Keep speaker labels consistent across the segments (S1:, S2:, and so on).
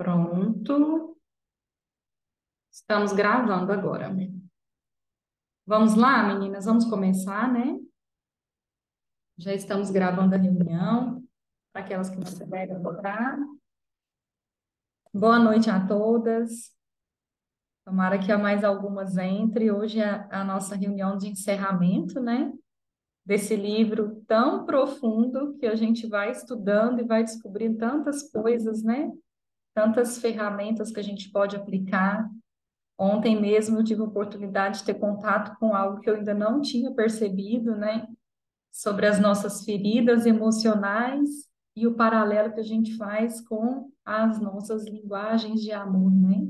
S1: Pronto, estamos gravando agora. Vamos lá, meninas, vamos começar, né? Já estamos gravando a reunião, para aquelas que não puderam votar. Boa noite a todas. Tomara que há mais algumas entre. Hoje é a nossa reunião de encerramento, né? Desse livro tão profundo que a gente vai estudando e vai descobrindo tantas coisas, né? Tantas ferramentas que a gente pode aplicar. Ontem mesmo eu tive a oportunidade de ter contato com algo que eu ainda não tinha percebido, né? Sobre as nossas feridas emocionais e o paralelo que a gente faz com as nossas linguagens de amor, né?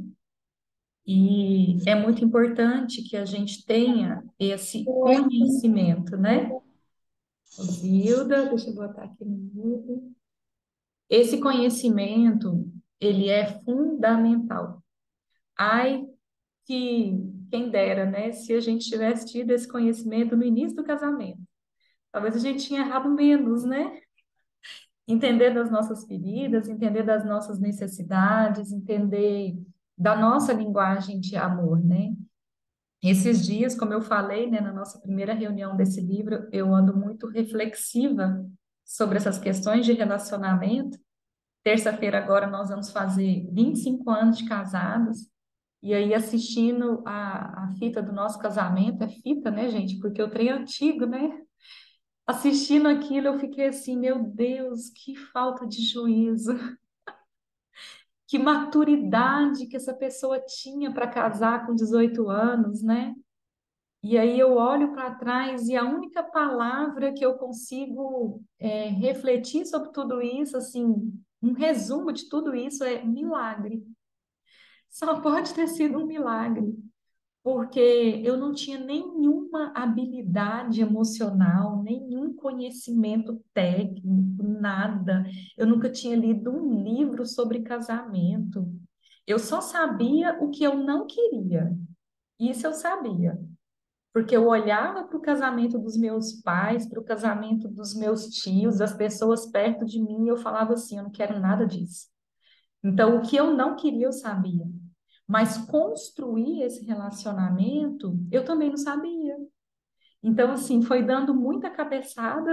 S1: E é muito importante que a gente tenha esse conhecimento, né? Zilda, deixa eu botar aqui no mudo. Esse conhecimento, ele é fundamental. Ai, que quem dera, né? Se a gente tivesse tido esse conhecimento no início do casamento, talvez a gente tinha errado menos, né? Entender das nossas feridas, entender das nossas necessidades, entender da nossa linguagem de amor, né? Esses dias, como eu falei, né, na nossa primeira reunião desse livro, eu ando muito reflexiva sobre essas questões de relacionamento. Terça-feira agora nós vamos fazer 25 anos de casados. E aí, assistindo a fita do nosso casamento, é fita, né, gente? Porque o trem é antigo, né? Assistindo aquilo, eu fiquei assim, meu Deus, que falta de juízo, que maturidade que essa pessoa tinha para casar com 18 anos, né? E aí eu olho para trás e a única palavra que eu consigo refletir sobre tudo isso, assim, um resumo de tudo isso é milagre. Só pode ter sido um milagre. Porque eu não tinha nenhuma habilidade emocional, nenhum conhecimento técnico, nada. Eu nunca tinha lido um livro sobre casamento. Eu só sabia o que eu não queria. Isso eu sabia. Porque eu olhava para o casamento dos meus pais, para o casamento dos meus tios, das pessoas perto de mim, e eu falava assim: eu não quero nada disso. Então, o que eu não queria, eu sabia. Mas construir esse relacionamento, eu também não sabia. Então, assim, foi dando muita cabeçada,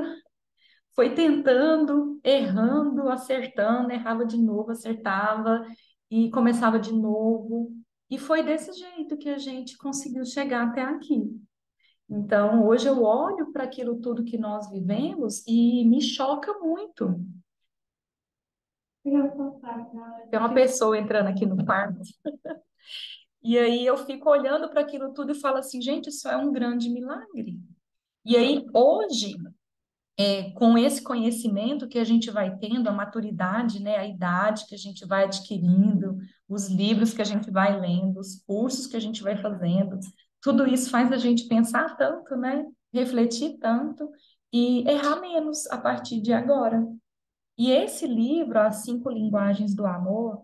S1: foi tentando, errando, acertando, errava de novo, acertava e começava de novo. E foi desse jeito que a gente conseguiu chegar até aqui. Então, hoje eu olho para aquilo tudo que nós vivemos e me choca muito. Tem uma pessoa entrando aqui no quarto. E aí eu fico olhando para aquilo tudo e falo assim, gente, isso é um grande milagre. E aí, hoje, com esse conhecimento que a gente vai tendo, a maturidade, né, a idade que a gente vai adquirindo, os livros que a gente vai lendo, os cursos que a gente vai fazendo, tudo isso faz a gente pensar tanto, né, refletir tanto e errar menos a partir de agora. E esse livro, As Cinco Linguagens do Amor,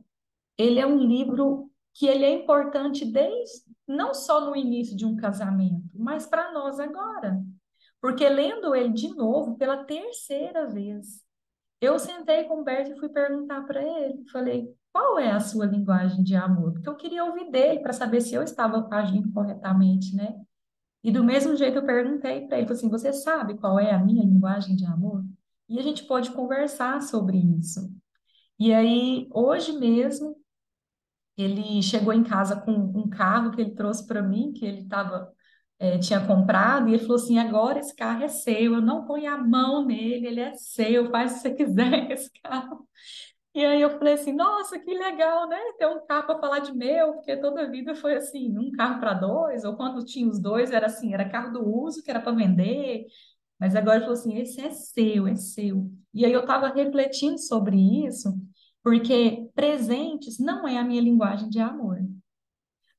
S1: ele é um livro que ele é importante desde não só no início de um casamento, mas para nós agora. Porque lendo ele de novo pela terceira vez, eu sentei com o Berto e fui perguntar para ele, falei, qual é a sua linguagem de amor? Porque eu queria ouvir dele para saber se eu estava agindo corretamente, né? E do mesmo jeito eu perguntei para ele, falei assim, você sabe qual é a minha linguagem de amor? E a gente pode conversar sobre isso. E aí, hoje mesmo, ele chegou em casa com um carro que ele trouxe para mim, que ele tinha comprado, e ele falou assim: agora esse carro é seu, eu não ponho a mão nele, ele é seu, faz o que você quiser com esse carro. E aí eu falei assim: nossa, que legal, né? Ter um carro para falar de meu, porque toda a vida foi assim: um carro para dois, ou quando tinha os dois, era assim: era carro do uso que era para vender. Mas agora ele falou assim: esse é seu, é seu. E aí eu estava refletindo sobre isso, porque presentes não é a minha linguagem de amor.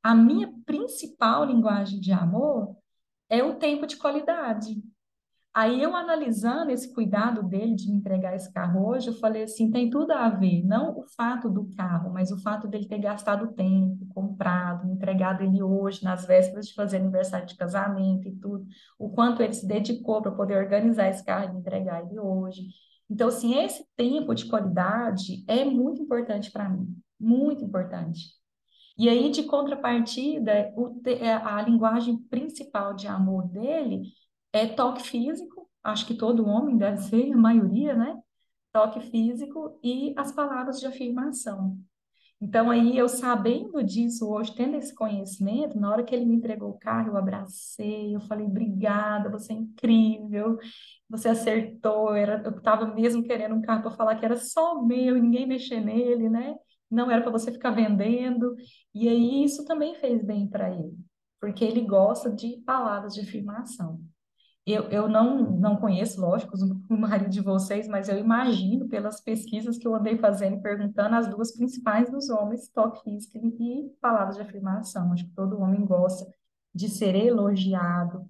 S1: A minha principal linguagem de amor é o tempo de qualidade. Aí eu analisando esse cuidado dele de me entregar esse carro hoje, eu falei assim, tem tudo a ver, não o fato do carro, mas o fato dele ter gastado tempo, comprado, me entregado ele hoje, nas vésperas de fazer aniversário de casamento e tudo, o quanto ele se dedicou para poder organizar esse carro e me entregar ele hoje. Então, assim, esse tempo de qualidade é muito importante para mim, muito importante. E aí, de contrapartida, a linguagem principal de amor dele é toque físico, acho que todo homem deve ser, a maioria, né? Toque físico e as palavras de afirmação. Então, aí, eu sabendo disso hoje, tendo esse conhecimento, na hora que ele me entregou o carro, eu abracei, eu falei, obrigada, você é incrível, você acertou, eu estava mesmo querendo um carro para falar que era só meu e ninguém mexer nele, né? Não era para você ficar vendendo. E aí, isso também fez bem para ele, porque ele gosta de palavras de afirmação. Eu não conheço, lógico, o marido de vocês, mas eu imagino pelas pesquisas que eu andei fazendo e perguntando as duas principais dos homens, toque físico e palavras de afirmação. Acho que todo homem gosta de ser elogiado,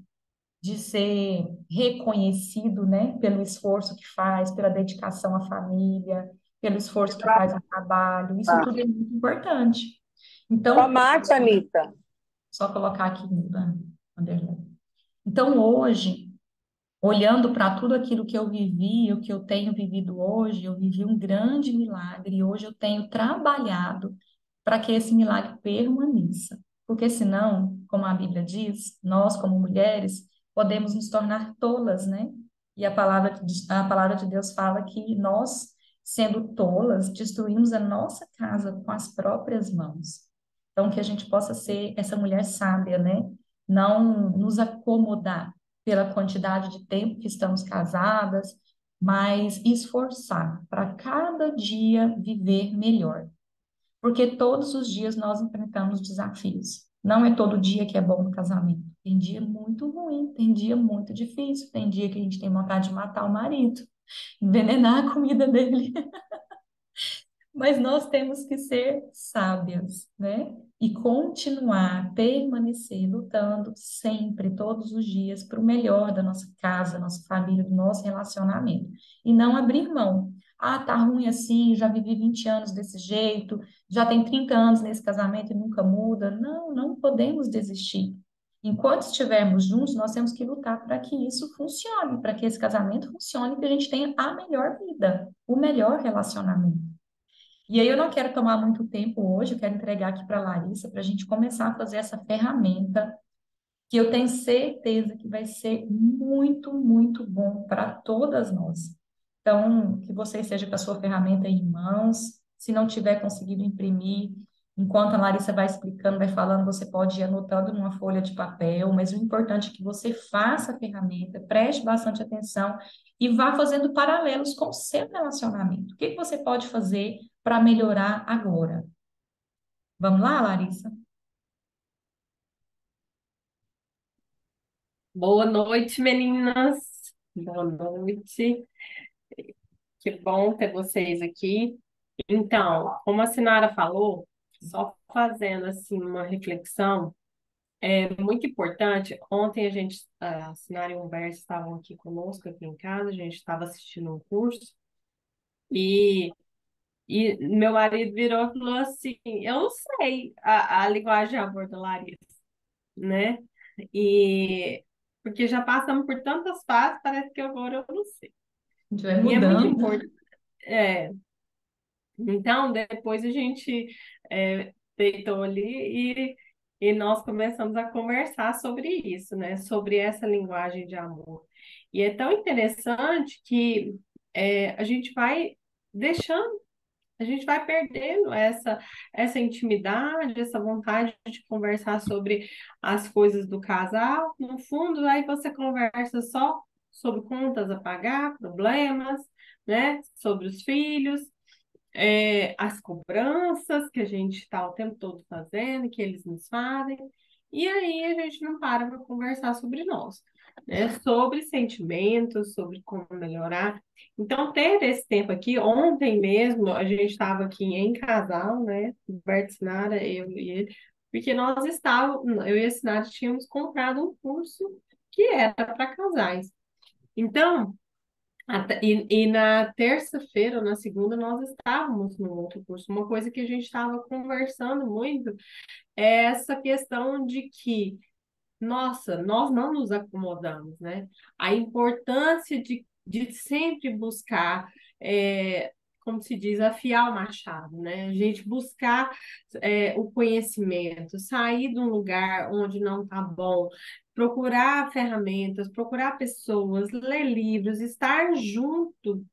S1: de ser reconhecido, né, pelo esforço que faz, pela dedicação à família, pelo esforço que faz no trabalho. Isso
S2: Tá.
S1: tudo é muito importante. Então,
S2: Tomate, Anitta.
S1: só colocar aqui, Vanderlei. Então, hoje, olhando para tudo aquilo que eu vivi, o que eu tenho vivido hoje, eu vivi um grande milagre e hoje eu tenho trabalhado para que esse milagre permaneça. Porque senão, como a Bíblia diz, nós como mulheres podemos nos tornar tolas, né? E a palavra de Deus fala que nós, sendo tolas, destruímos a nossa casa com as próprias mãos. Então, que a gente possa ser essa mulher sábia, né? Não nos acomodar pela quantidade de tempo que estamos casadas, mas esforçar para cada dia viver melhor. Porque todos os dias nós enfrentamos desafios. Não é todo dia que é bom no casamento. Tem dia muito ruim, tem dia muito difícil, tem dia que a gente tem vontade de matar o marido, envenenar a comida dele. Mas nós temos que ser sábias, né? E continuar, permanecer lutando sempre, todos os dias, para o melhor da nossa casa, nossa família, do nosso relacionamento. E não abrir mão. Ah, tá ruim assim, já vivi 20 anos desse jeito, já tem 30 anos nesse casamento e nunca muda. Não, não podemos desistir. Enquanto estivermos juntos, nós temos que lutar para que isso funcione, para que esse casamento funcione, que a gente tenha a melhor vida, o melhor relacionamento. E aí eu não quero tomar muito tempo hoje, eu quero entregar aqui para a Larissa para a gente começar a fazer essa ferramenta que eu tenho certeza que vai ser muito, muito bom para todas nós. Então, que você esteja com a sua ferramenta em mãos, se não tiver conseguido imprimir, enquanto a Larissa vai explicando, vai falando, você pode ir anotando numa folha de papel, mas o importante é que você faça a ferramenta, preste bastante atenção e vá fazendo paralelos com o seu relacionamento. O que que você pode fazer para melhorar agora? Vamos lá, Larissa?
S2: Boa noite, meninas. Boa noite. Que bom ter vocês aqui. Então, como a Sinara falou, só fazendo assim uma reflexão, é muito importante. Ontem a Sinara e o Humberto estavam aqui conosco, aqui em casa, a gente estava assistindo um curso e, e meu marido virou e falou assim: Eu não sei a linguagem de amor da Larissa, né? E porque já passamos por tantas fases, parece que agora eu não sei.
S1: A gente vai
S2: E é muito
S1: mudando.
S2: importante. É, então, depois a gente deitou ali e nós começamos a conversar sobre isso, né? Sobre essa linguagem de amor. E é tão interessante que a gente vai deixando, a gente vai perdendo essa intimidade, essa vontade de conversar sobre as coisas do casal. No fundo, aí você conversa só sobre contas a pagar, problemas, né? Sobre os filhos, as cobranças que a gente está o tempo todo fazendo, que eles nos fazem, e aí a gente não para para conversar sobre nós, né? Sobre sentimentos, sobre como melhorar. Então, ter esse tempo aqui, ontem mesmo, a gente estava aqui em casal, né? Roberto Sinara, eu e ele, porque nós estávamos, eu e a Sinara tínhamos comprado um curso que era para casais. Então, e na terça-feira ou na segunda nós estávamos no outro curso. Uma coisa que a gente estava conversando muito é essa questão de que, nossa, nós não nos acomodamos, né? A importância de sempre buscar, como se diz, afiar o machado, né? A gente buscar o conhecimento, sair de um lugar onde não está bom, procurar ferramentas, procurar pessoas, ler livros, estar junto.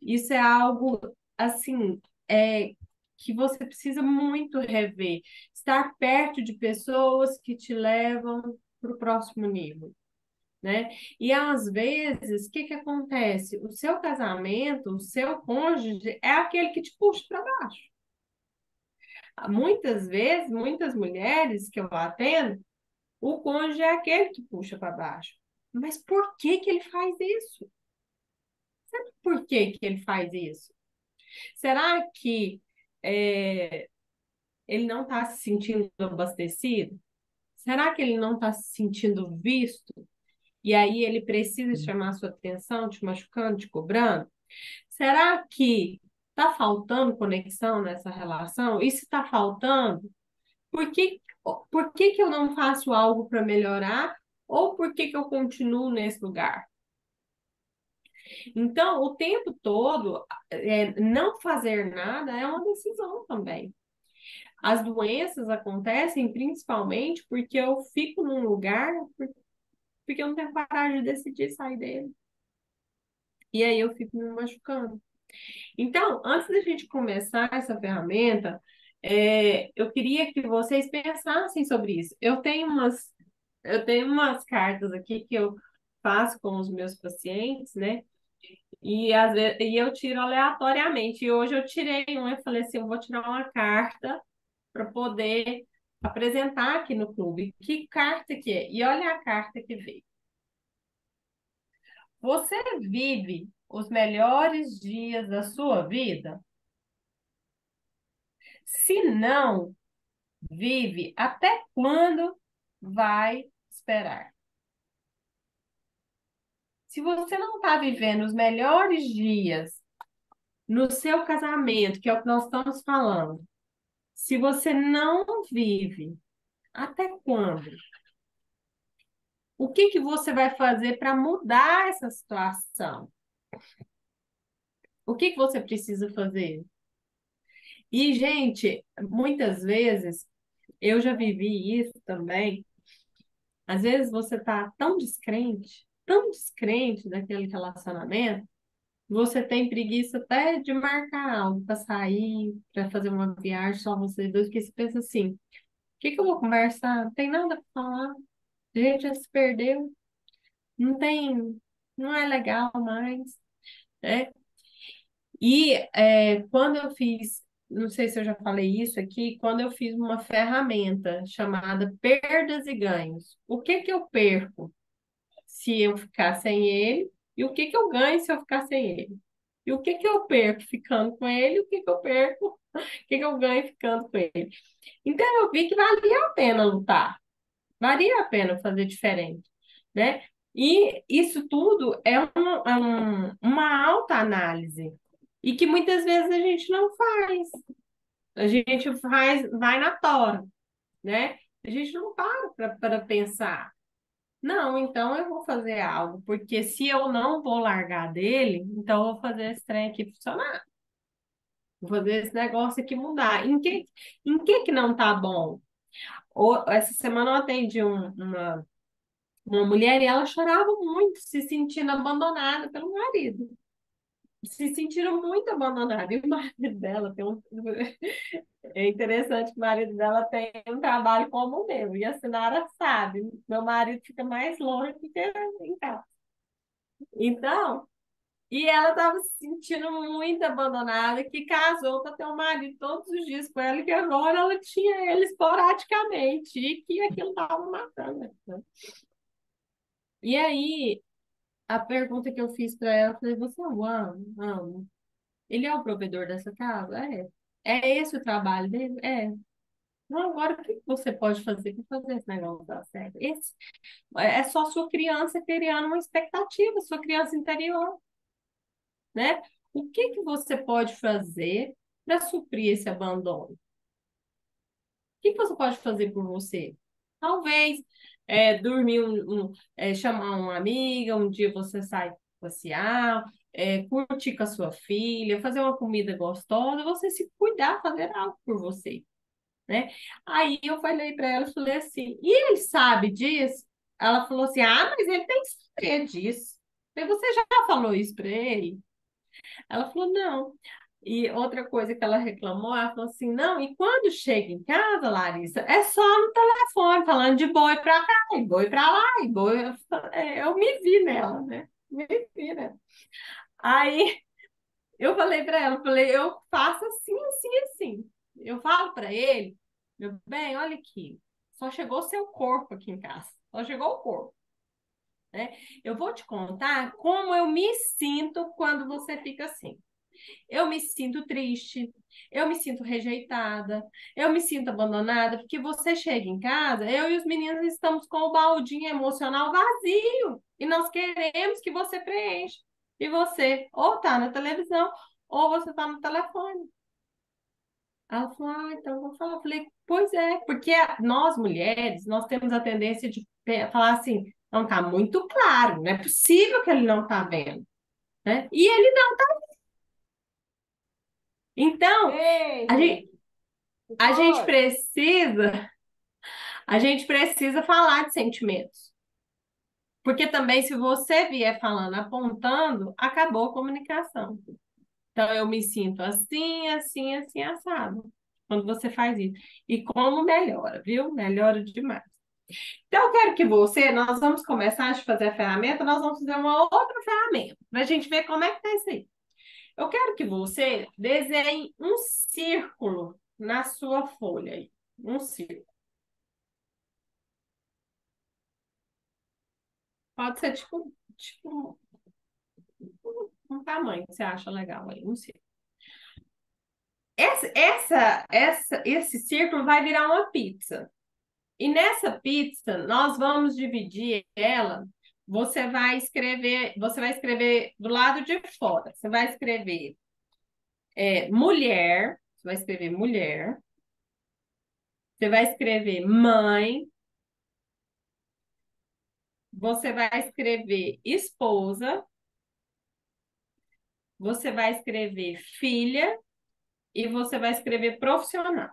S2: Isso é algo assim, que você precisa muito rever. Estar perto de pessoas que te levam para o próximo nível, né? E às vezes, o que que acontece? O seu casamento, o seu cônjuge é aquele que te puxa para baixo. Muitas vezes, muitas mulheres que eu atendo, o cônjuge é aquele que puxa para baixo. Mas por que que ele faz isso? Por que que ele faz isso? Será que é, ele não está se sentindo abastecido? Será que ele não está se sentindo visto? E aí ele precisa chamar sua atenção, te machucando, te cobrando? Será que está faltando conexão nessa relação? E se está faltando, por que que eu não faço algo para melhorar? Ou por que que eu continuo nesse lugar? Então, o tempo todo, não fazer nada é uma decisão também. As doenças acontecem principalmente porque eu fico num lugar porque eu não tenho coragem de decidir sair dele. E aí eu fico me machucando. Então, antes da gente começar essa ferramenta, eu queria que vocês pensassem sobre isso. Eu tenho umas cartas aqui que eu faço com os meus pacientes, né? E, às vezes, e eu tiro aleatoriamente. E hoje eu tirei uma e falei assim, eu vou tirar uma carta para poder apresentar aqui no clube. Que carta que é? E olha a carta que veio. Você vive os melhores dias da sua vida? Se não, vive até quando vai esperar? Se você não está vivendo os melhores dias no seu casamento, que é o que nós estamos falando, se você não vive, até quando? O que que você vai fazer para mudar essa situação? O que que você precisa fazer? E, gente, muitas vezes eu já vivi isso também. Às vezes você tá tão descrente daquele relacionamento, você tem preguiça até de marcar algo para sair, para fazer uma viagem só vocês dois, porque você pensa assim, o que que eu vou conversar? Não tem nada para falar, a gente já se perdeu, não tem, não é legal mais, né? E quando eu fiz, não sei se eu já falei isso aqui, quando eu fiz uma ferramenta chamada perdas e ganhos, o que que eu perco se eu ficar sem ele e o que que eu ganho se eu ficar sem ele? E o que que eu perco ficando com ele, e o que que eu perco, o que que eu ganho ficando com ele? Então eu vi que valia a pena lutar, valia a pena fazer diferente, né? E isso tudo uma autoanálise e que muitas vezes a gente não faz. A gente faz, vai na tora, né? A gente não para pensar. Não, então eu vou fazer algo, porque se eu não vou largar dele, então eu vou fazer esse trem aqui funcionar. Vou fazer esse negócio aqui mudar. Em que não tá bom? Essa semana eu atendi uma mulher e ela chorava muito, se sentindo abandonada pelo marido. Se sentiram muito abandonada. E o marido dela tem um. É interessante que o marido dela tem um trabalho como o meu. E a Sinara sabe, meu marido fica mais longe do que em casa. Então, e ela estava se sentindo muito abandonada, que casou para ter um marido todos os dias com ela, e que agora ela tinha ele esporadicamente, e que aquilo estava matando, né? E aí, a pergunta que eu fiz para ela, eu falei, você o ama? Amo. Ele é o provedor dessa casa? É. É esse o trabalho dele? É. Não, agora o que você pode fazer para fazer esse negócio dar certo? É só sua criança criando uma expectativa, sua criança interior, né? O que que você pode fazer para suprir esse abandono? O que que você pode fazer por você? Talvez dormir, chamar uma amiga, um dia você sai facial, curtir com a sua filha, fazer uma comida gostosa, você se cuidar, fazer algo por você, né? Aí eu falei para ela, falei assim, e ele sabe disso? Ela falou assim, ah, mas ele tem que saber disso. Eu falei, você já falou isso para ele? Ela falou, não. E outra coisa que ela reclamou, ela falou assim, não, e quando chega em casa, Larissa, é só no telefone, falando de boi pra cá, e boi pra lá, e boi... Eu me vi nela, né? Me vi, né? Aí eu falei pra ela, falei, eu faço assim, assim, assim. Eu falo pra ele, meu bem, olha aqui, só chegou seu corpo aqui em casa, só chegou o corpo, né? Eu vou te contar como eu me sinto quando você fica assim. Eu me sinto triste, eu me sinto rejeitada, eu me sinto abandonada, porque você chega em casa, eu e os meninos estamos com o baldinho emocional vazio e nós queremos que você preencha. E você ou tá na televisão ou você tá no telefone. Ela falou, ah, então eu vou falar. Eu falei, pois é, porque nós mulheres, nós temos a tendência de falar assim, não tá muito claro, não é possível que ele não tá vendo, né? E ele não. Então,
S1: Ei,
S2: a gente,
S1: gente, que
S2: A gente
S1: foi?
S2: precisa, a gente precisa falar de sentimentos. Porque também, se você vier falando, apontando, acabou a comunicação. Então, eu me sinto assim, assim, assim, assado. Quando você faz isso. E como melhora, viu? Melhora demais. Então, eu quero que nós vamos começar a fazer a ferramenta, nós vamos fazer uma outra ferramenta, para a gente ver como é que tá isso aí. Eu quero que você desenhe um círculo na sua folha aí. Um círculo. Pode ser tipo um tamanho que você acha legal aí, não sei. Esse círculo vai virar uma pizza. E nessa pizza, nós vamos dividir ela. Você vai escrever do lado de fora. Você vai escrever mulher, você vai escrever mulher, você vai escrever mãe, você vai escrever esposa, você vai escrever filha e você vai escrever profissional.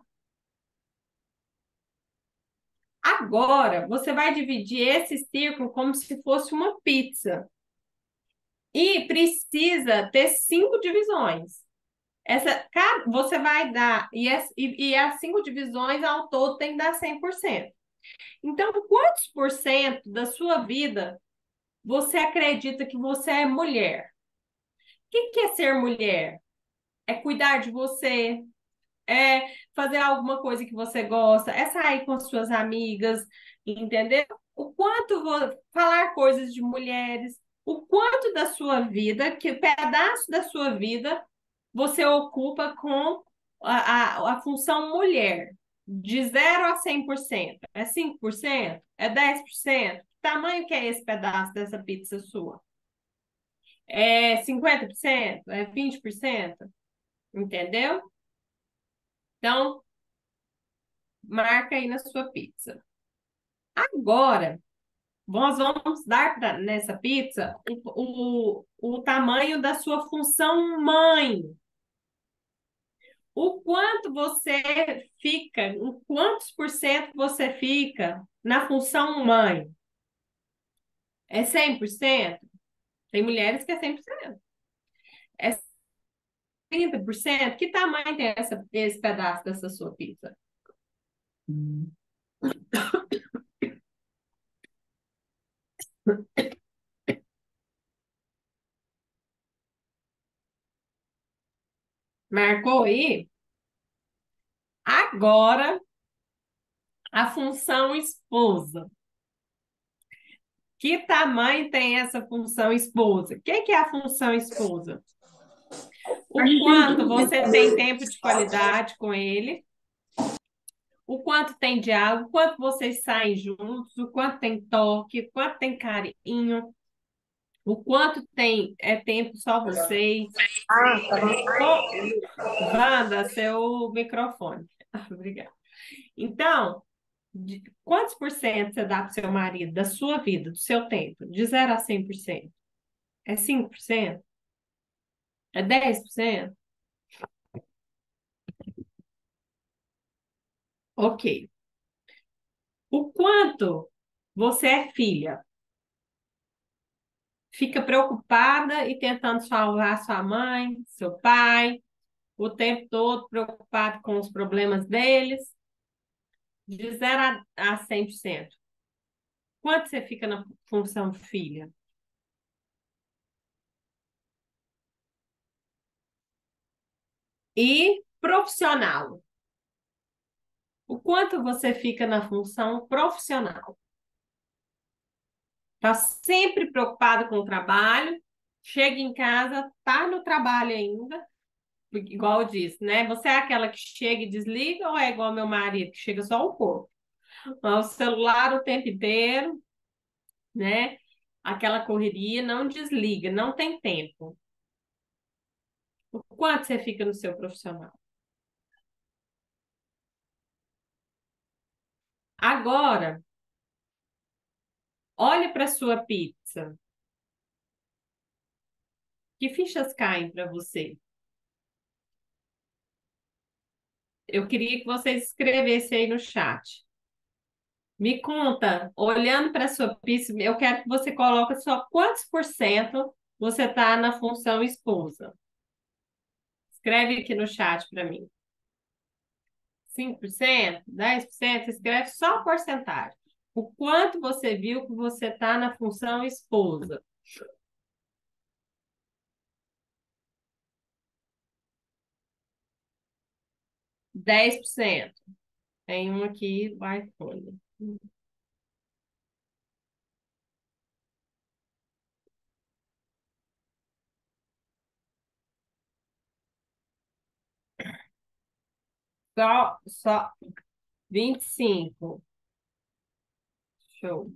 S2: Agora, você vai dividir esse círculo como se fosse uma pizza. E precisa ter 5 divisões. Você vai dar, e as 5 divisões ao todo tem que dar 100%. Então, quantos por cento da sua vida você acredita que você é mulher? O que é ser mulher? É cuidar de você, é fazer alguma coisa que você gosta, é sair com suas amigas, entendeu? O quanto falar coisas de mulheres, o quanto da sua vida, que pedaço da sua vida você ocupa com a função mulher, de 0 a 100%. É 5%? É 10%? Que tamanho que é esse pedaço dessa pizza sua? É 50%? É 20%? Entendeu? Então, marca aí na sua pizza. Agora, nós vamos dar nessa pizza o tamanho da sua função mãe. O quanto você fica, o quantos por cento você fica na função mãe? É 100%? Tem mulheres que é 100%. É 30%? Que tamanho tem esse pedaço dessa sua pizza? Marcou aí? Agora, a função esposa. Que tamanho tem essa função esposa? O que é a função esposa? O quanto você tem tempo de qualidade com ele, o quanto tem diálogo, o quanto vocês saem juntos, o quanto tem toque, o quanto tem carinho, o quanto tem tempo só vocês.
S1: Ah, tá bom.
S2: Oh, Wanda, seu microfone. Obrigada. Então, quantos por cento você dá para o seu marido da sua vida, do seu tempo? De 0 a 100%? É 5%? É 10%? Ok. O quanto você é filha? Fica preocupada e tentando salvar sua mãe, seu pai, o tempo todo preocupado com os problemas deles, de 0 a 100%. Quanto você fica na função filha? E profissional. O quanto você fica na função profissional? Está sempre preocupado com o trabalho, chega em casa, tá no trabalho ainda, igual eu disse, né? Você é aquela que chega e desliga ou é igual meu marido, que chega só o corpo? O celular o tempo inteiro, né? Aquela correria, não desliga, não tem tempo. O quanto você fica no seu profissional? Agora, olhe para sua pizza. Que fichas caem para você? Eu queria que vocês escrevessem aí no chat. Me conta, olhando para a sua pizza, eu quero que você coloque só quantos por cento você está na função esposa. Escreve aqui no chat para mim. 5%, 10%, escreve só a porcentagem. O quanto você viu que você está na função esposa. 10%. Tem um aqui do iPhone. Só 25. Show.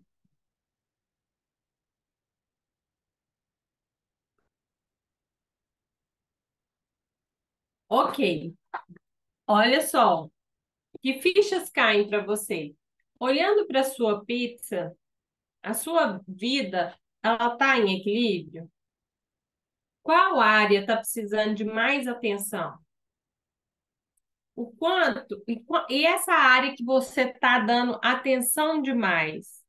S2: Ok. Olha só. Que fichas caem para você? Olhando para a sua pizza, a sua vida, ela está em equilíbrio? Qual área está precisando de mais atenção? O quanto? E essa área que você está dando atenção demais,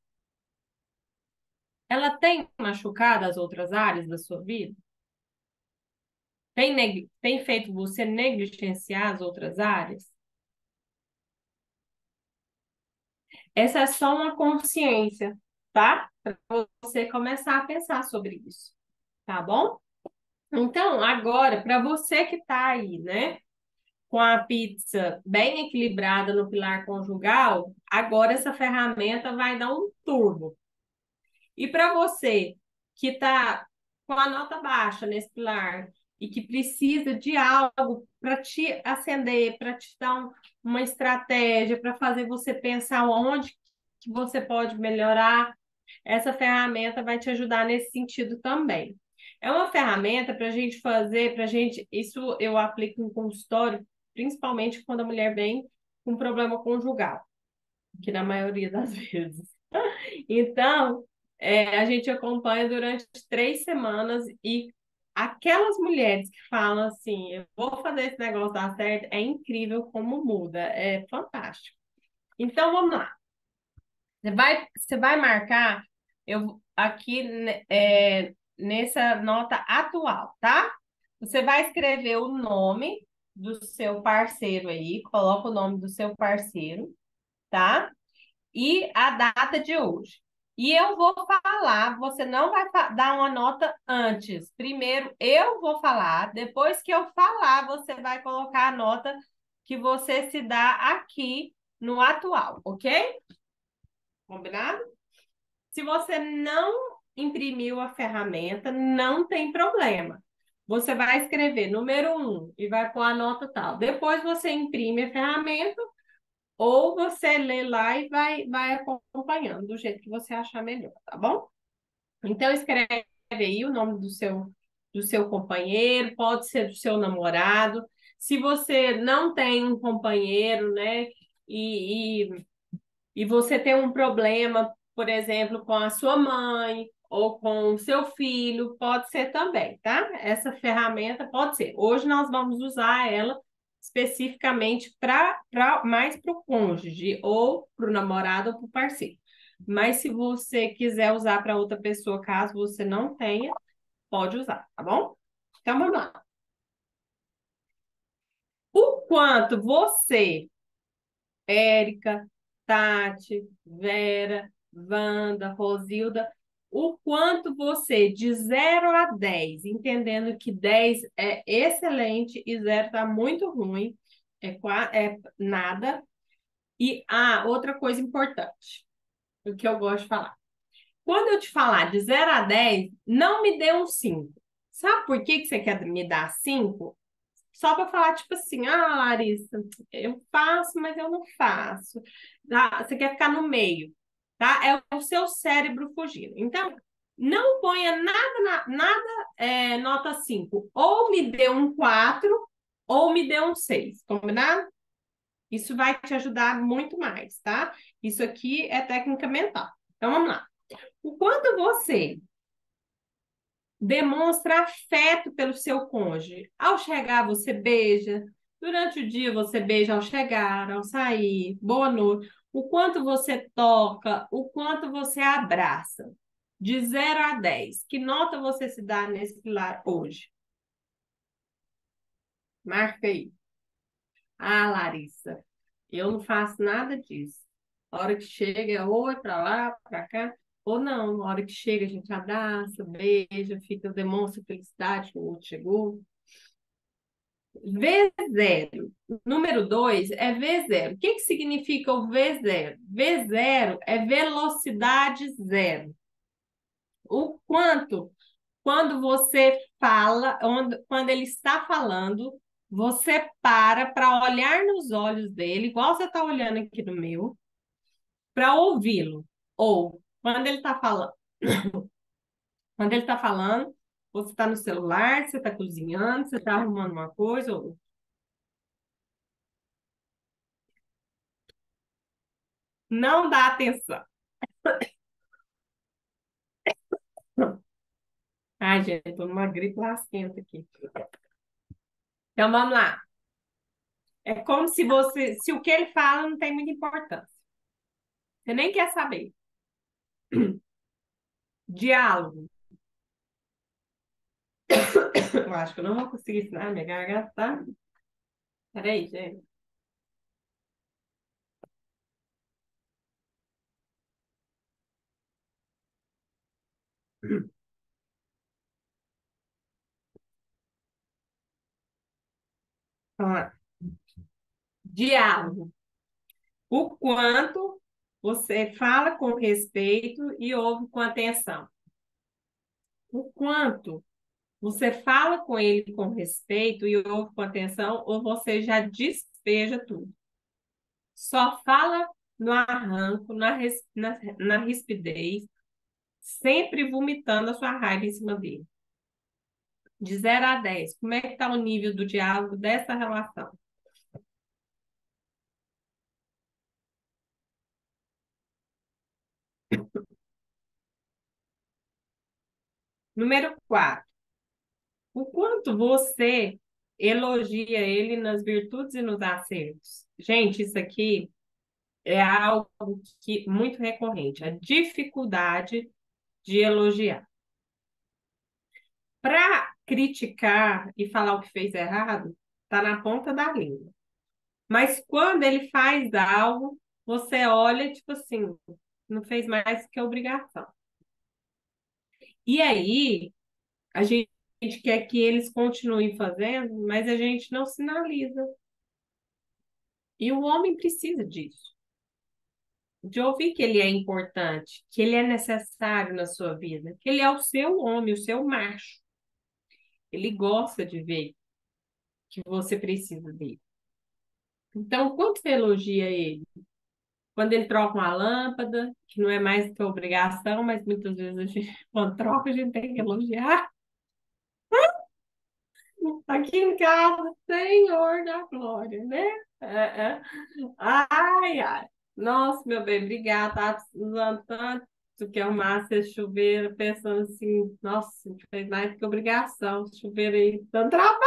S2: ela tem machucado as outras áreas da sua vida? Tem feito você negligenciar as outras áreas? Essa é só uma consciência, tá? Para você começar a pensar sobre isso, tá bom? Então, agora, para você que está aí, né, com a pizza bem equilibrada no pilar conjugal, agora essa ferramenta vai dar um turbo. E para você que está com a nota baixa nesse pilar e que precisa de algo para te acender, para te dar uma estratégia, para fazer você pensar onde que você pode melhorar, essa ferramenta vai te ajudar nesse sentido também. É uma ferramenta para a gente fazer, para a gente. Isso eu aplico em consultório, principalmente quando a mulher vem com problema conjugal, que na maioria das vezes. Então, a gente acompanha durante 3 semanas e aquelas mulheres que falam assim, eu vou fazer esse negócio dar certo, é incrível como muda, é fantástico. Então, vamos lá. Você vai marcar eu aqui nessa nota atual, tá? Você vai escrever o nome do seu parceiro aí, coloca o nome do seu parceiro, tá? E a data de hoje. E eu vou falar, você não vai dar uma nota antes. Primeiro eu vou falar, depois que eu falar, você vai colocar a nota que você se dá aqui no atual, ok? Combinado? Se você não imprimiu a ferramenta, não tem problema. Você vai escrever número 1 e vai pôr a nota tal. Depois você imprime a ferramenta ou você lê lá e vai acompanhando do jeito que você achar melhor, tá bom? Então escreve aí o nome do seu companheiro, pode ser do seu namorado. Se você não tem um companheiro, né, e você tem um problema, por exemplo, com a sua mãe ou com o seu filho, pode ser também, tá? Essa ferramenta pode ser. Hoje nós vamos usar ela especificamente mais para o cônjuge, ou para o namorado ou para o parceiro. Mas se você quiser usar para outra pessoa, caso você não tenha, pode usar, tá bom? Então vamos lá. O quanto você, Érica, Tati, Vera, Wanda, Rosilda, o quanto você, de 0 a 10, entendendo que 10 é excelente e 0 está muito ruim, é nada. E outra coisa importante, o que eu gosto de falar. Quando eu te falar de 0 a 10, não me dê um 5. Sabe por que você quer me dar 5? Só para falar, tipo assim, Larissa, eu faço, mas eu não faço. Você quer ficar no meio, tá? É o seu cérebro fugindo. Então, não ponha nada, nota 5. Ou me dê um 4, ou me dê um 6, combinado? Isso vai te ajudar muito mais, tá? Isso aqui é técnica mental. Então, vamos lá. O quanto você demonstra afeto pelo seu cônjuge. Ao chegar, você beija. Durante o dia, você beija ao chegar, ao sair. Boa noite. O quanto você toca, o quanto você abraça. De 0 a 10. Que nota você se dá nesse pilar hoje? Marca aí. Larissa, eu não faço nada disso. A hora que chega, ou é para lá, para cá, ou não. A hora que chega, a gente abraça, beija, fica, demonstra felicidade que o outro chegou. V0. Número 2 é V0. O que significa o V0? V0 é velocidade zero. O quanto, quando você fala, quando ele está falando, você para olhar nos olhos dele, igual você está olhando aqui no meu, para ouvi-lo. Ou quando ele está falando, você está no celular, você está cozinhando, você está arrumando uma coisa, ou não dá atenção. Ai, gente, tô numa gripe lasquenta aqui. Então, vamos lá. É como se o que ele fala não tem muita importância. Você nem quer saber. Diálogo. Eu acho que eu não vou conseguir ensinar, minha garganta tá. Peraí, gente. Vamos lá. Diálogo. O quanto você fala com respeito e ouve com atenção. O quanto você fala com ele com respeito e ouve com atenção, ou você já despeja tudo. Só fala no arranco, na rispidez, sempre vomitando a sua raiva em cima dele. De 0 a 10, como é que está o nível do diálogo dessa relação? Número 4. O quanto você elogia ele nas virtudes e nos acertos? Gente, isso aqui é algo muito recorrente, a dificuldade de elogiar. Para criticar e falar o que fez errado, está na ponta da língua. Mas quando ele faz algo, você olha, tipo assim, não fez mais que a obrigação. E aí, a gente quer que eles continuem fazendo, mas a gente não sinaliza. E o homem precisa disso. De ouvir que ele é importante, que ele é necessário na sua vida, que ele é o seu homem, o seu macho. Ele gosta de ver que você precisa dele. Então, quando você elogia ele? Quando ele troca uma lâmpada, que não é mais que obrigação, mas muitas vezes quando troca, a gente tem que elogiar. Aqui em casa, Senhor da Glória, né? É. Ai, ai. Nossa, meu bem, obrigada. Tá usando tanto. Tu quer arrumar esse chuveiro pensando assim, nossa, a gente fez mais do que obrigação, esse chuveiro aí, tanto trabalho,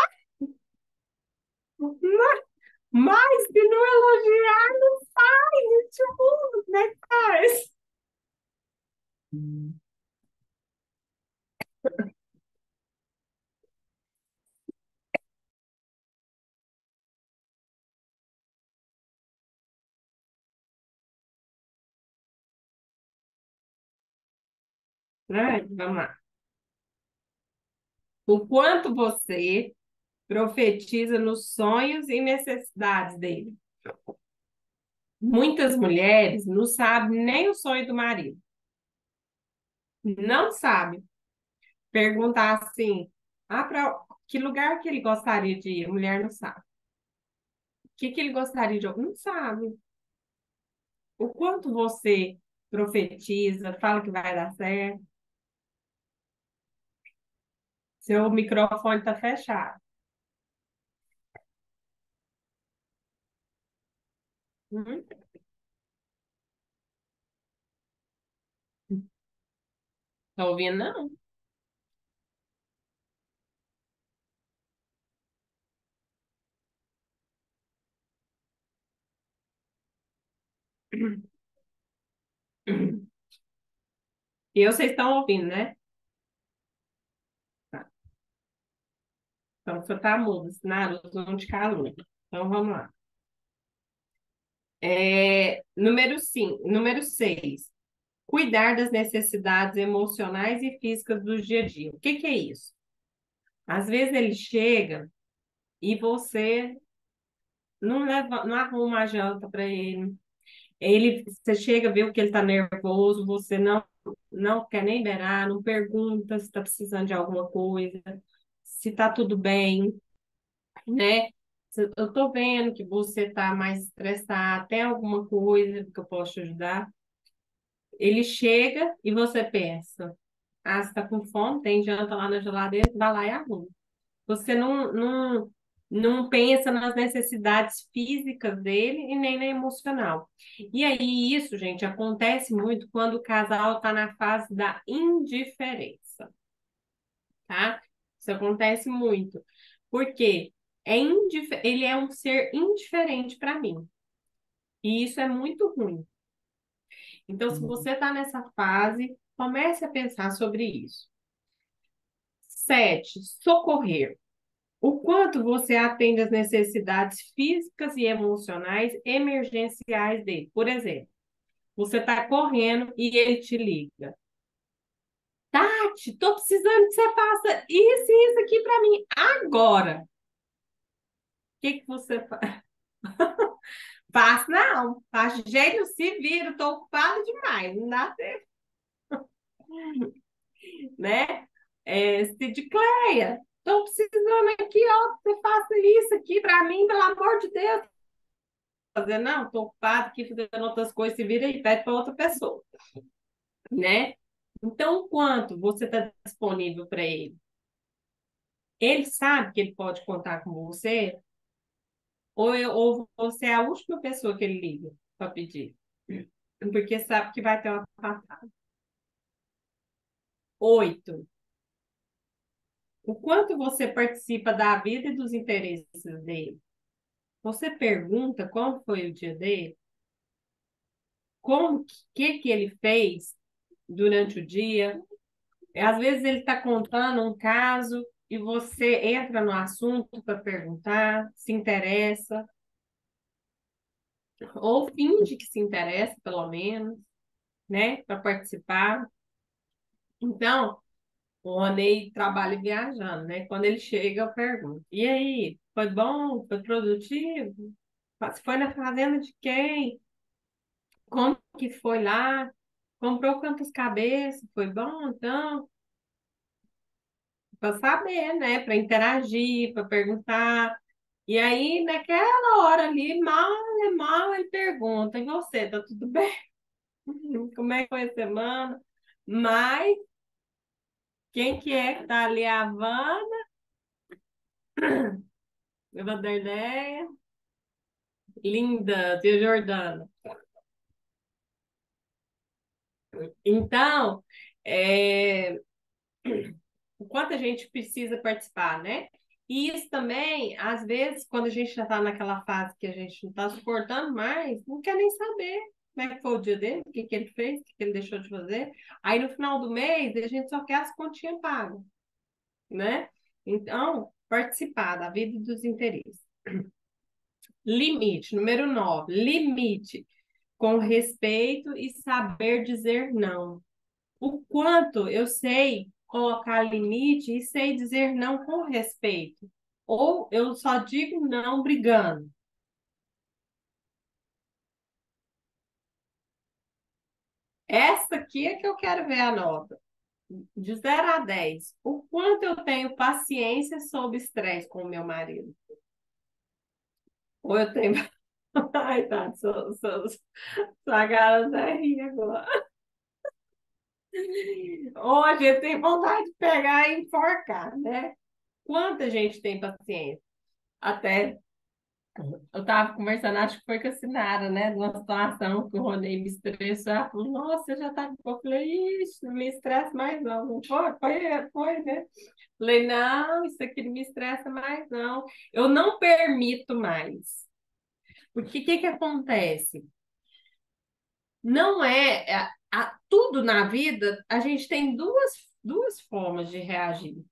S2: mas se não elogiar, não faz, gente, o mundo, como é que faz? Né? Vamos lá. O quanto você profetiza nos sonhos e necessidades dele. Muitas mulheres não sabem nem o sonho do marido. Não sabem. Perguntar assim, para que lugar que ele gostaria de ir? A mulher não sabe. O que ele gostaria de... Não sabe. O quanto você profetiza, fala que vai dar certo. Seu microfone está fechado. Uhum. Tá ouvindo, não? E vocês estão ouvindo, né? Tá. Então, você está mudo, Naruto, não de calor. Então, vamos lá. Número 6. Cuidar das necessidades emocionais e físicas do dia a dia. O que que é isso? Às vezes ele chega e você não leva, não arruma a janta para ele. Você chega, vê que ele está nervoso, você não quer nem beirar, não pergunta se está precisando de alguma coisa, se está tudo bem, né? Eu estou vendo que você está mais estressado, tem alguma coisa que eu posso te ajudar? Ele chega e você pensa, ah, você está com fome, tem janta lá na geladeira, vai lá e arruma. Você não pensa nas necessidades físicas dele e nem na emocional. E aí, isso, gente, acontece muito quando o casal está na fase da indiferença, tá? Isso acontece muito. Porque ele é um ser indiferente para mim. E isso é muito ruim. Então, se você está nessa fase, comece a pensar sobre isso. 7, socorrer. O quanto você atende às necessidades físicas e emocionais emergenciais dele. Por exemplo, você está correndo e ele te liga. Tati, estou precisando que você faça isso e isso aqui para mim agora. O que que você faz? Faz, não. Faz de jeito, se vira, estou ocupado demais. Não dá tempo, né? Sidcleia, estou precisando aqui, ó, que você faça isso aqui para mim, pelo amor de Deus. Fazer, não, estou ocupado aqui fazendo outras coisas, se vira e pede para outra pessoa, né? Então, quanto você está disponível para ele? Ele sabe que ele pode contar com você, ou você é a última pessoa que ele liga para pedir, porque sabe que vai ter uma patada. 8. O quanto você participa da vida e dos interesses dele? Você pergunta como foi o dia dele? Como que ele fez durante o dia? Às vezes ele está contando um caso e você entra no assunto para perguntar, se interessa, ou finge que se interessa, pelo menos, né, para participar. Então, o Ronei trabalha viajando, né? Quando ele chega, eu pergunto: e aí, foi bom? Foi produtivo? Foi na fazenda de quem? Como que foi lá? Comprou quantas cabeças? Foi bom, então? Para saber, né? Para interagir, para perguntar. E aí, naquela hora ali, mal ele pergunta: e você, tá tudo bem? Como é que foi a semana? Mas quem que tá ali? A Wanda, a Vanderleia, Linda, tia Jordana. Então, é, o quanto a gente precisa participar, né? E isso também, às vezes, quando a gente já está naquela fase que a gente não está suportando mais, não quer nem saber como é que foi o dia dele, o que que ele fez, o que que ele deixou de fazer. Aí no final do mês, a gente só quer as continhas pagas, né? Então, participar da vida e dos interesses. Limite, número 9, limite com respeito e saber dizer não. O quanto eu sei colocar limite e sei dizer não com respeito. Ou eu só digo não brigando. Essa aqui é que eu quero ver a nota. De 0 a 10. O quanto eu tenho paciência sob estresse com o meu marido? Ou eu tenho. Ai, tá, sua garota ri agora. Ou a gente tem vontade de pegar e enforcar, né? Quanta gente tem paciência? Até eu estava conversando, acho que foi com a Sinara, né? De uma situação que o Ronei me estressou. Ela falou, nossa, já tá. Eu falei, ixi, não me estressa mais, não. Não foi, né? Falei, não, isso aqui não me estressa mais, não. Eu não permito mais. Porque o que que acontece? Não tudo na vida, a gente tem duas formas de reagir.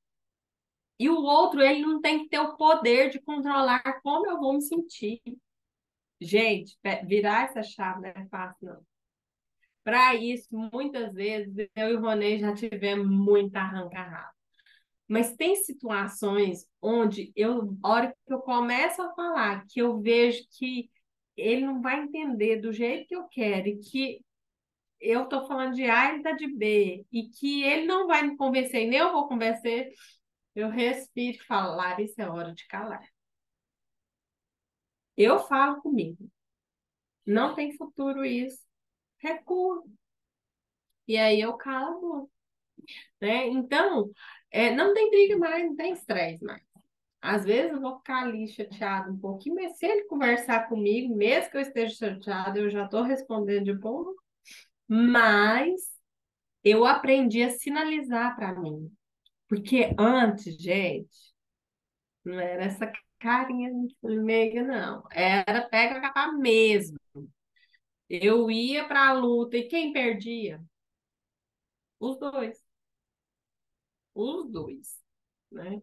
S2: E o outro, ele não tem que ter o poder de controlar como eu vou me sentir. Gente, virar essa chave não é fácil, não. Para isso, muitas vezes, eu e o Ronei já tivemos muita arranca-raba. Mas tem situações onde a hora que eu começo a falar, que eu vejo que ele não vai entender do jeito que eu quero, e que eu estou falando de A, ele está de B, e que ele não vai me convencer, e nem eu vou convencer, eu respiro e falo, Larissa, é hora de calar. Eu falo comigo. Não tem futuro isso. Recuo. E aí eu calo a boca, né? Então, não tem briga mais, não tem estresse mais. Às vezes eu vou ficar ali chateado um pouquinho, mas se ele conversar comigo, mesmo que eu esteja chateado, eu já estou respondendo de boa. Mas eu aprendi a sinalizar para mim. Porque antes, gente, não era essa carinha de meiga, não. Era pega a capa mesmo. Eu ia para a luta e quem perdia? Os dois. Os dois, né?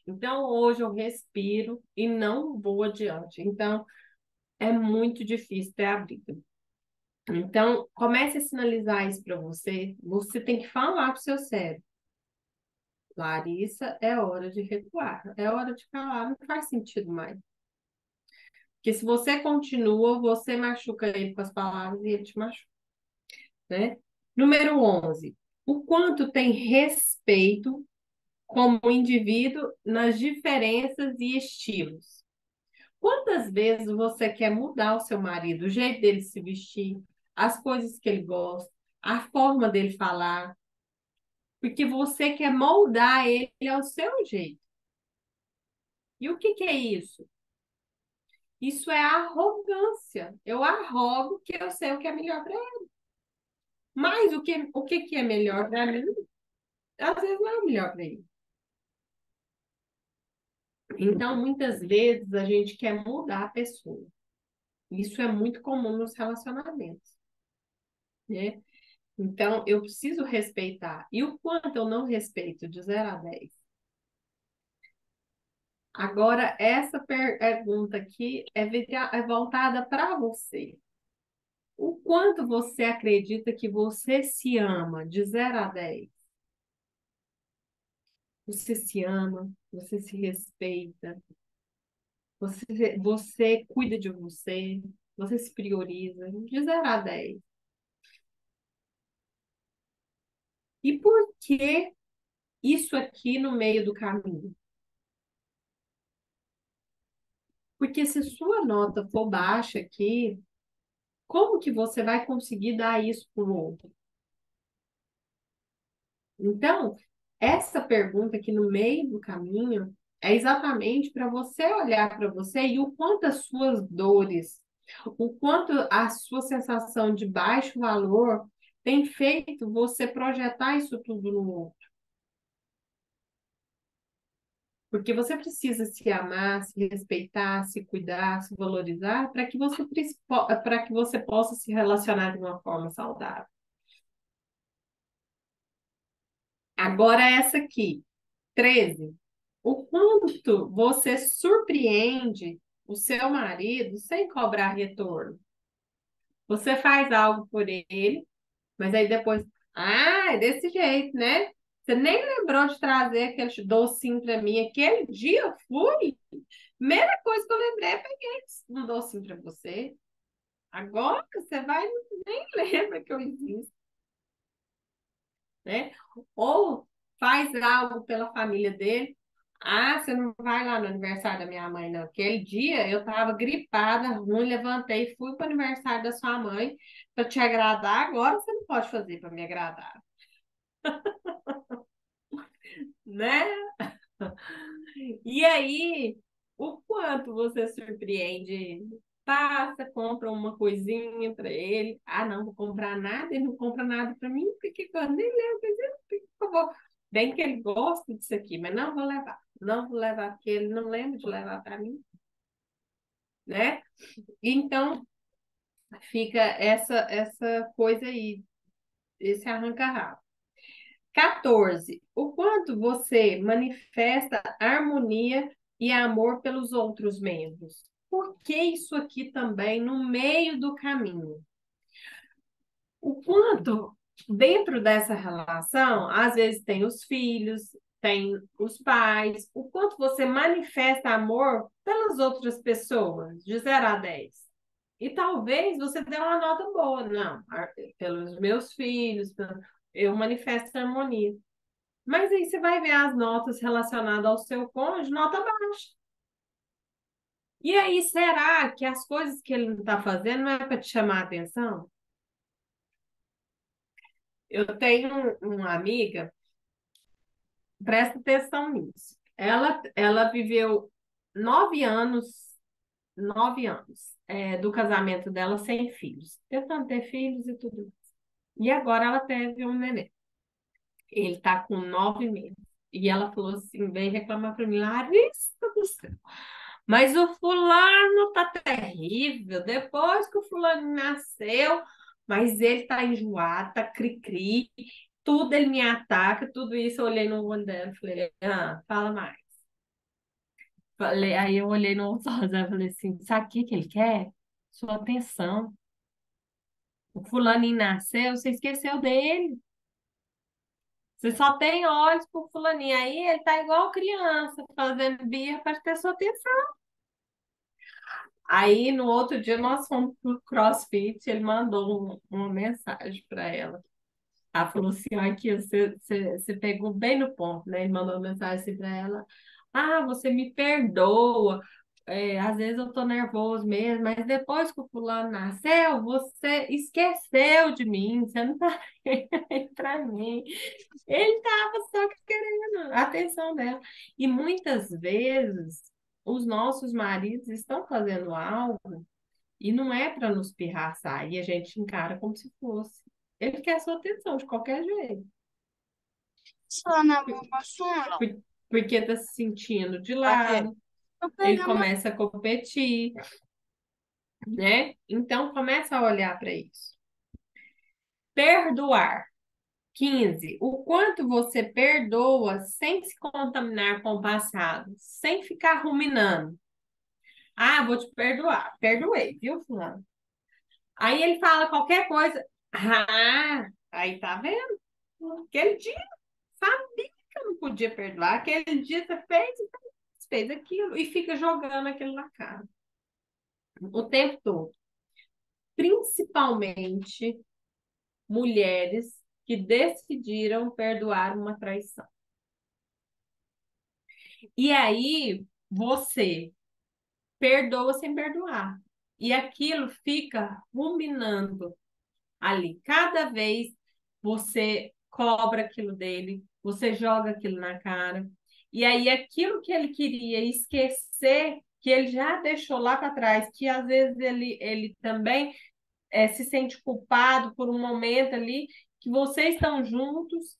S2: Então, hoje eu respiro e não vou adiante. Então, é muito difícil ter a briga. Então, comece a sinalizar isso para você. Você tem que falar para o seu cérebro. Larissa, é hora de recuar. É hora de calar. Não faz sentido mais. Porque se você continua, você machuca ele com as palavras e ele te machuca, né? Número 11. O quanto tem respeito como indivíduo nas diferenças e estilos? Quantas vezes você quer mudar o seu marido, o jeito dele se vestir, as coisas que ele gosta, a forma dele falar, porque você quer moldar ele ao seu jeito. E o que que é isso? Isso é arrogância. Eu arrogo que eu sei o que é melhor para ele. Mas o que que é melhor para mim, às vezes não é o melhor para ele. Então, muitas vezes a gente quer mudar a pessoa. Isso é muito comum nos relacionamentos, né? Então, eu preciso respeitar. E o quanto eu não respeito de 0 a 10? Agora, essa pergunta aqui é voltada para você. O quanto você acredita que você se ama de 0 a 10? Você se ama, você se respeita, você cuida de você, você se prioriza de 0 a 10. E por que isso aqui no meio do caminho? Porque se sua nota for baixa aqui, como que você vai conseguir dar isso para o outro? Então, essa pergunta aqui no meio do caminho é exatamente para você olhar para você e o quanto as suas dores, o quanto a sua sensação de baixo valor tem feito você projetar isso tudo no outro. Porque você precisa se amar, se respeitar, se cuidar, se valorizar para que você possa se relacionar de uma forma saudável. Agora essa aqui, 13. O quanto você surpreende o seu marido sem cobrar retorno. Você faz algo por ele, mas aí depois, é desse jeito, né? Você nem lembrou de trazer aquele docinho para mim. Aquele dia eu fui. Primeira coisa que eu lembrei, eu peguei um docinho para você. Agora você vai, nem lembra que eu existo, né? Ou faz algo pela família dele. Ah, você não vai lá no aniversário da minha mãe, não. Aquele dia eu estava gripada, ruim, levantei e fui para o aniversário da sua mãe para te agradar. Agora você não pode fazer para me agradar, né? E aí, o quanto você surpreende ele? Passa, compra uma coisinha para ele. Ah, não vou comprar nada, ele não compra nada para mim, porque eu nem lembro, por que eu vou? Bem que ele gosta disso aqui, mas não vou levar. Não vou levar, porque ele não lembra de levar para mim, né? Então, fica essa coisa aí, esse arranca-rabo. 14. O quanto você manifesta harmonia e amor pelos outros membros. Por que isso aqui também no meio do caminho? O quanto dentro dessa relação, às vezes tem os filhos, tem os pais, o quanto você manifesta amor pelas outras pessoas, de 0 a 10. E talvez você dê uma nota boa, não, pelos meus filhos, eu manifesto harmonia. Mas aí você vai ver as notas relacionadas ao seu cônjuge, nota baixa. E aí, será que as coisas que ele não está fazendo não é para te chamar a atenção? Eu tenho uma amiga, presta atenção nisso. Ela viveu 9 anos, 9 anos, do casamento dela sem filhos, tentando ter filhos e tudo. E agora ela teve um neném. Ele está com 9 meses. E ela falou assim, veio reclamar para mim, Larissa do céu. Mas o fulano tá terrível. Depois que o fulano nasceu, mas ele tá enjoado, tá cri-cri, tudo ele me ataca, tudo isso eu olhei no olho dela e falei, fala mais. Aí eu olhei no olho dela e falei assim, sabe o que que ele quer? Sua atenção. O fulaninho nasceu, você esqueceu dele. Você só tem olhos pro fulaninho. Aí ele tá igual criança, fazendo birra para ter sua atenção. Aí, no outro dia, nós fomos pro CrossFit, ele mandou uma mensagem para ela. Ela falou assim, ó, aqui, você pegou bem no ponto, né? Ele mandou uma mensagem assim para ela. Ah, você me perdoa. Às vezes eu tô nervoso mesmo, mas depois que o fulano nasceu, você esqueceu de mim, você não tá aí para mim. Ele tava só querendo a atenção dela. E muitas vezes os nossos maridos estão fazendo algo e não é para nos pirraçar, e a gente encara como se fosse. Ele quer sua atenção de qualquer jeito,
S3: Só na boca sono.
S2: por- porque está se sentindo de
S3: Cadê?
S2: lado,
S3: Eu
S2: ele
S3: peguei uma.
S2: começa a competir, né? Então começa a olhar para isso. Perdoar. 15. O quanto você perdoa sem se contaminar com o passado, sem ficar ruminando. Ah, vou te perdoar. Perdoei, viu, fulano? Aí ele fala qualquer coisa. Ah, aí tá vendo? Aquele dia sabia que eu não podia perdoar. Aquele dia você fez aquilo e fica jogando aquilo na cara o tempo todo. Principalmente mulheres que decidiram perdoar uma traição. E aí você perdoa sem perdoar. E aquilo fica ruminando ali. Cada vez você cobra aquilo dele, você joga aquilo na cara. E aí aquilo que ele queria esquecer, que ele já deixou lá para trás, que às vezes ele também se sente culpado por um momento ali que vocês estão juntos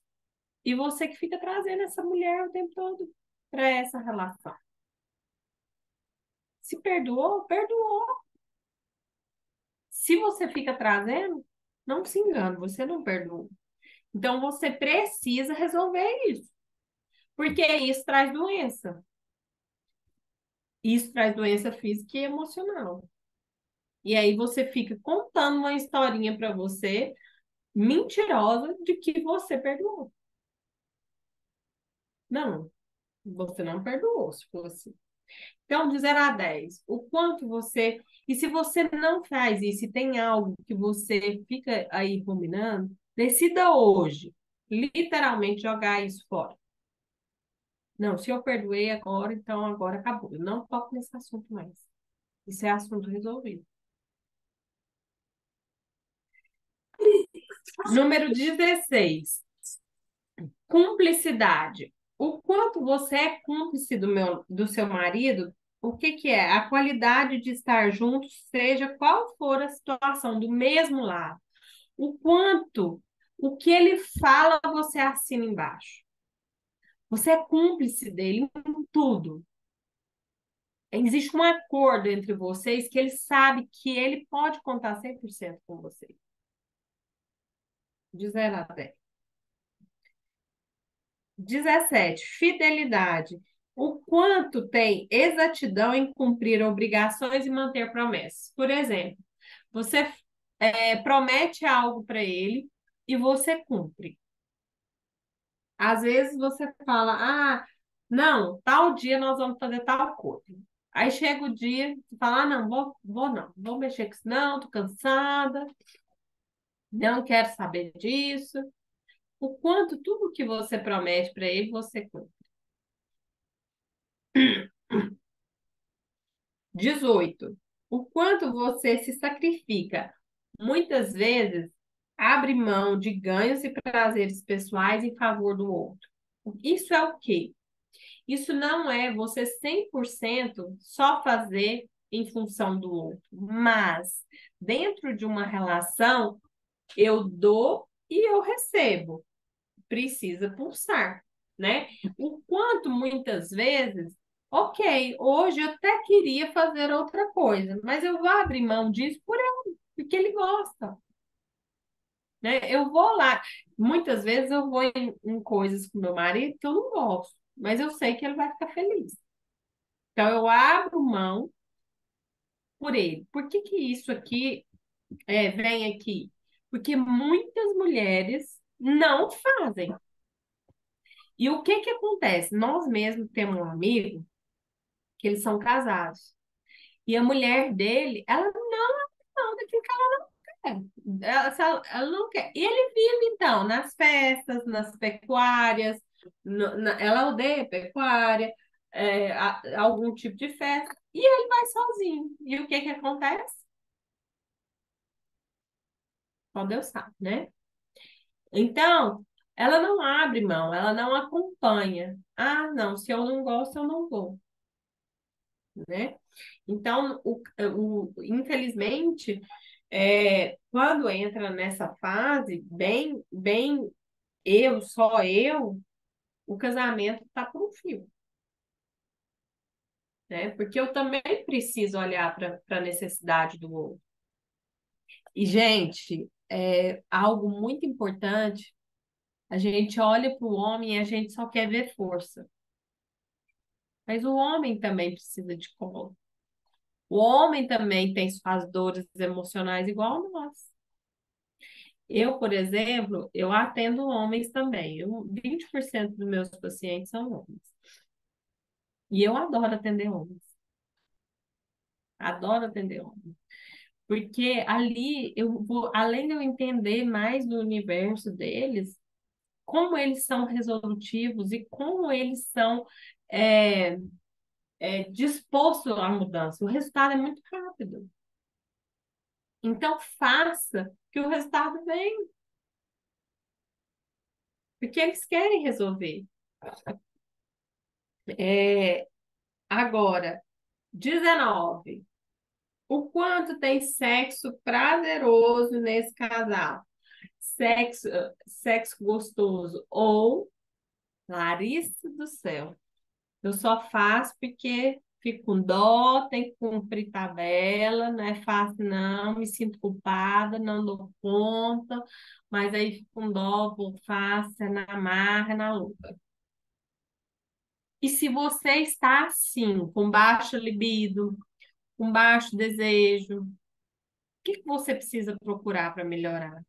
S2: e você que fica trazendo essa mulher o tempo todo para essa relação. Se perdoou, perdoou. Se você fica trazendo, não se engane, você não perdoou. Então você precisa resolver isso, porque isso traz doença. Isso traz doença física e emocional. E aí você fica contando uma historinha para você, mentirosa, de que você perdoou. Não, você não perdoou, se fosse. Então, de 0 a 10, o quanto você. E se você não faz isso, e tem algo que você fica aí ruminando, decida hoje, literalmente, jogar isso fora. Não, se eu perdoei agora, então agora acabou. Eu não toco nesse assunto mais. Isso é assunto resolvido. Número 16. Cumplicidade. O quanto você é cúmplice do seu marido, o que que é? A qualidade de estar juntos, seja qual for a situação, do mesmo lado. O quanto, o que ele fala, você assina embaixo. Você é cúmplice dele em tudo. Existe um acordo entre vocês que ele sabe que ele pode contar 100% com você. De 0 a 10. 17, fidelidade. O quanto tem exatidão em cumprir obrigações e manter promessas. Por exemplo, você promete algo para ele e você cumpre. Às vezes você fala, não, tal dia nós vamos fazer tal coisa. Aí chega o dia, você fala, não, vou não, vou mexer com isso, não, tô cansada, não quero saber disso. O quanto tudo que você promete para ele, você cumpre. 18. O quanto você se sacrifica. Muitas vezes, abre mão de ganhos e prazeres pessoais em favor do outro. Isso é o quê? Isso não é você 100% só fazer em função do outro, mas dentro de uma relação, eu dou e eu recebo. Precisa pulsar, né? O quanto muitas vezes, ok, hoje eu até queria fazer outra coisa, mas eu vou abrir mão disso por ele, porque ele gosta, né? Eu vou lá, muitas vezes eu vou em coisas com meu marido que eu não gosto, mas eu sei que ele vai ficar feliz. Então eu abro mão por ele. Por que que isso aqui vem aqui? Porque muitas mulheres não fazem. E o que que acontece? Nós mesmos temos um amigo que eles são casados. E a mulher dele, ela não daquilo que ela não quer. Ela não quer. E ele vive, então, nas festas, nas pecuárias. Ela odeia pecuária, algum tipo de festa. E ele vai sozinho. E o que que acontece? Só Deus sabe, né? Então, ela não abre mão, ela não acompanha. Ah, não, se eu não gosto, eu não vou, né? Então, infelizmente, quando entra nessa fase, bem só eu, o casamento tá por um fio, né? Porque eu também preciso olhar para a necessidade do outro. E, gente, algo muito importante, a gente olha para o homem e a gente só quer ver força. Mas o homem também precisa de colo. O homem também tem suas dores emocionais igual nós. Eu, por exemplo, eu atendo homens também. 20% dos meus pacientes são homens. E eu adoro atender homens. Adoro atender homens. Porque ali eu vou, além de eu entender mais do universo deles, como eles são resolutivos e como eles são é, dispostos à mudança. O resultado é muito rápido. Então, faça que o resultado venha. Porque eles querem resolver. Agora, 19. O quanto tem sexo prazeroso nesse casal? Sexo, sexo gostoso. Ou, Larissa do céu, eu só faço porque fico com dó, tenho que cumprir tabela, não é fácil não, me sinto culpada, não dou conta, mas aí fico com dó, vou fácil, é na marra, é na luta. E se você está assim, com baixo libido, com baixo desejo, o que que você precisa procurar para melhorar?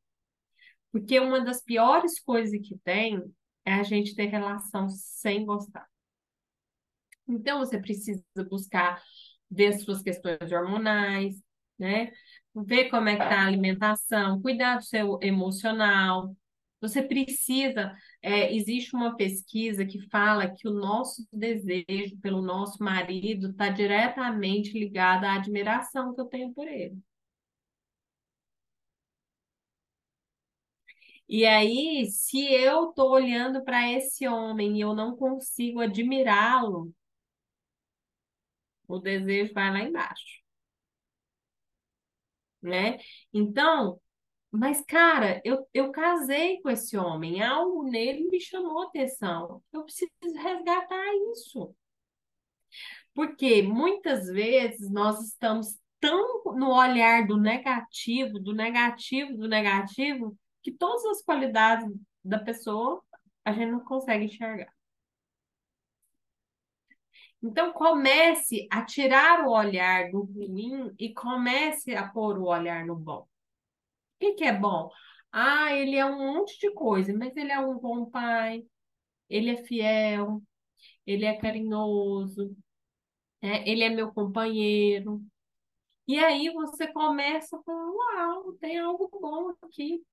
S2: Porque uma das piores coisas que tem é a gente ter relação sem gostar. Então, você precisa buscar ver as suas questões hormonais, né? Ver como é que tá a alimentação, cuidar do seu emocional. Você precisa, existe uma pesquisa que fala que o nosso desejo pelo nosso marido está diretamente ligado à admiração que eu tenho por ele. E aí, se eu estou olhando para esse homem e eu não consigo admirá-lo, o desejo vai lá embaixo, né? Então, mas, cara, eu casei com esse homem, algo nele me chamou a atenção. Eu preciso resgatar isso. Porque muitas vezes nós estamos tão no olhar do negativo, do negativo, do negativo, que todas as qualidades da pessoa a gente não consegue enxergar. Então, comece a tirar o olhar do ruim e comece a pôr o olhar no bom. O que que é bom? Ah, ele é um monte de coisa, mas ele é um bom pai, ele é fiel, ele é carinhoso, né? Ele é meu companheiro. E aí você começa com, uau, tem algo bom aqui.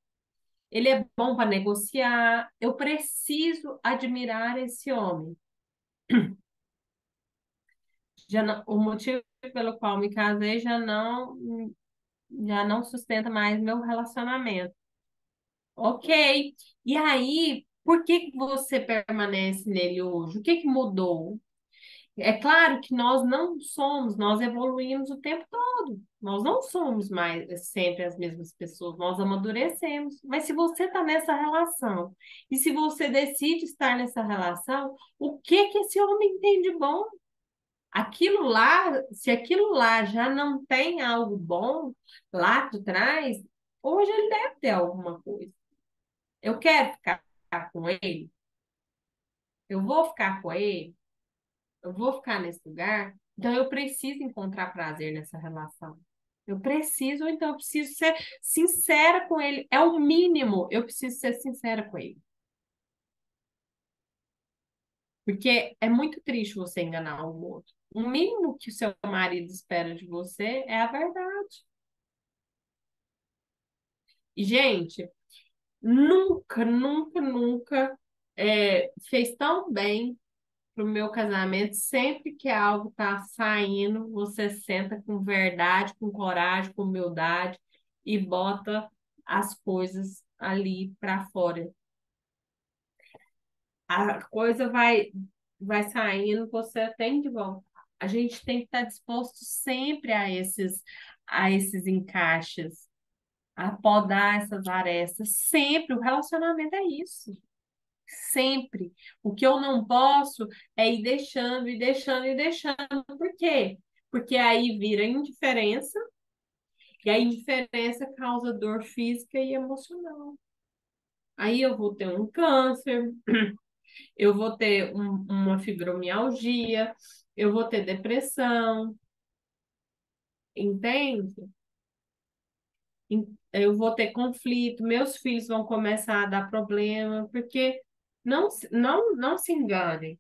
S2: Ele é bom para negociar. Eu preciso admirar esse homem. O motivo pelo qual me casei já não sustenta mais meu relacionamento. Ok. E aí, por que que você permanece nele hoje? O que que mudou? É claro que nós não somos, nós evoluímos o tempo todo. Nós não somos mais sempre as mesmas pessoas, nós amadurecemos. Mas se você está nessa relação, e se você decide estar nessa relação, o que que esse homem tem de bom? Aquilo lá, se aquilo lá já não tem algo bom lá de trás, hoje ele deve ter alguma coisa. Eu quero ficar com ele, eu vou ficar com ele, eu vou ficar nesse lugar, então eu preciso encontrar prazer nessa relação. Eu preciso, ou então eu preciso ser sincera com ele. É o mínimo, eu preciso ser sincera com ele. Porque é muito triste você enganar o outro. O mínimo que o seu marido espera de você é a verdade. E, gente, nunca, nunca, nunca fez tão bem pro meu casamento. Sempre que algo tá saindo, você senta com verdade, com coragem, com humildade e bota as coisas ali para fora. A coisa vai saindo, você tem de volta. A gente tem que estar disposto sempre a esses encaixes, a podar essas arestas. Sempre, o relacionamento é isso. Sempre. O que eu não posso é ir deixando, e deixando, e deixando. Por quê? Porque aí vira indiferença, e a indiferença causa dor física e emocional. Aí eu vou ter um câncer, eu vou ter uma fibromialgia, eu vou ter depressão, entende? Eu vou ter conflito, meus filhos vão começar a dar problema, porque não se enganem.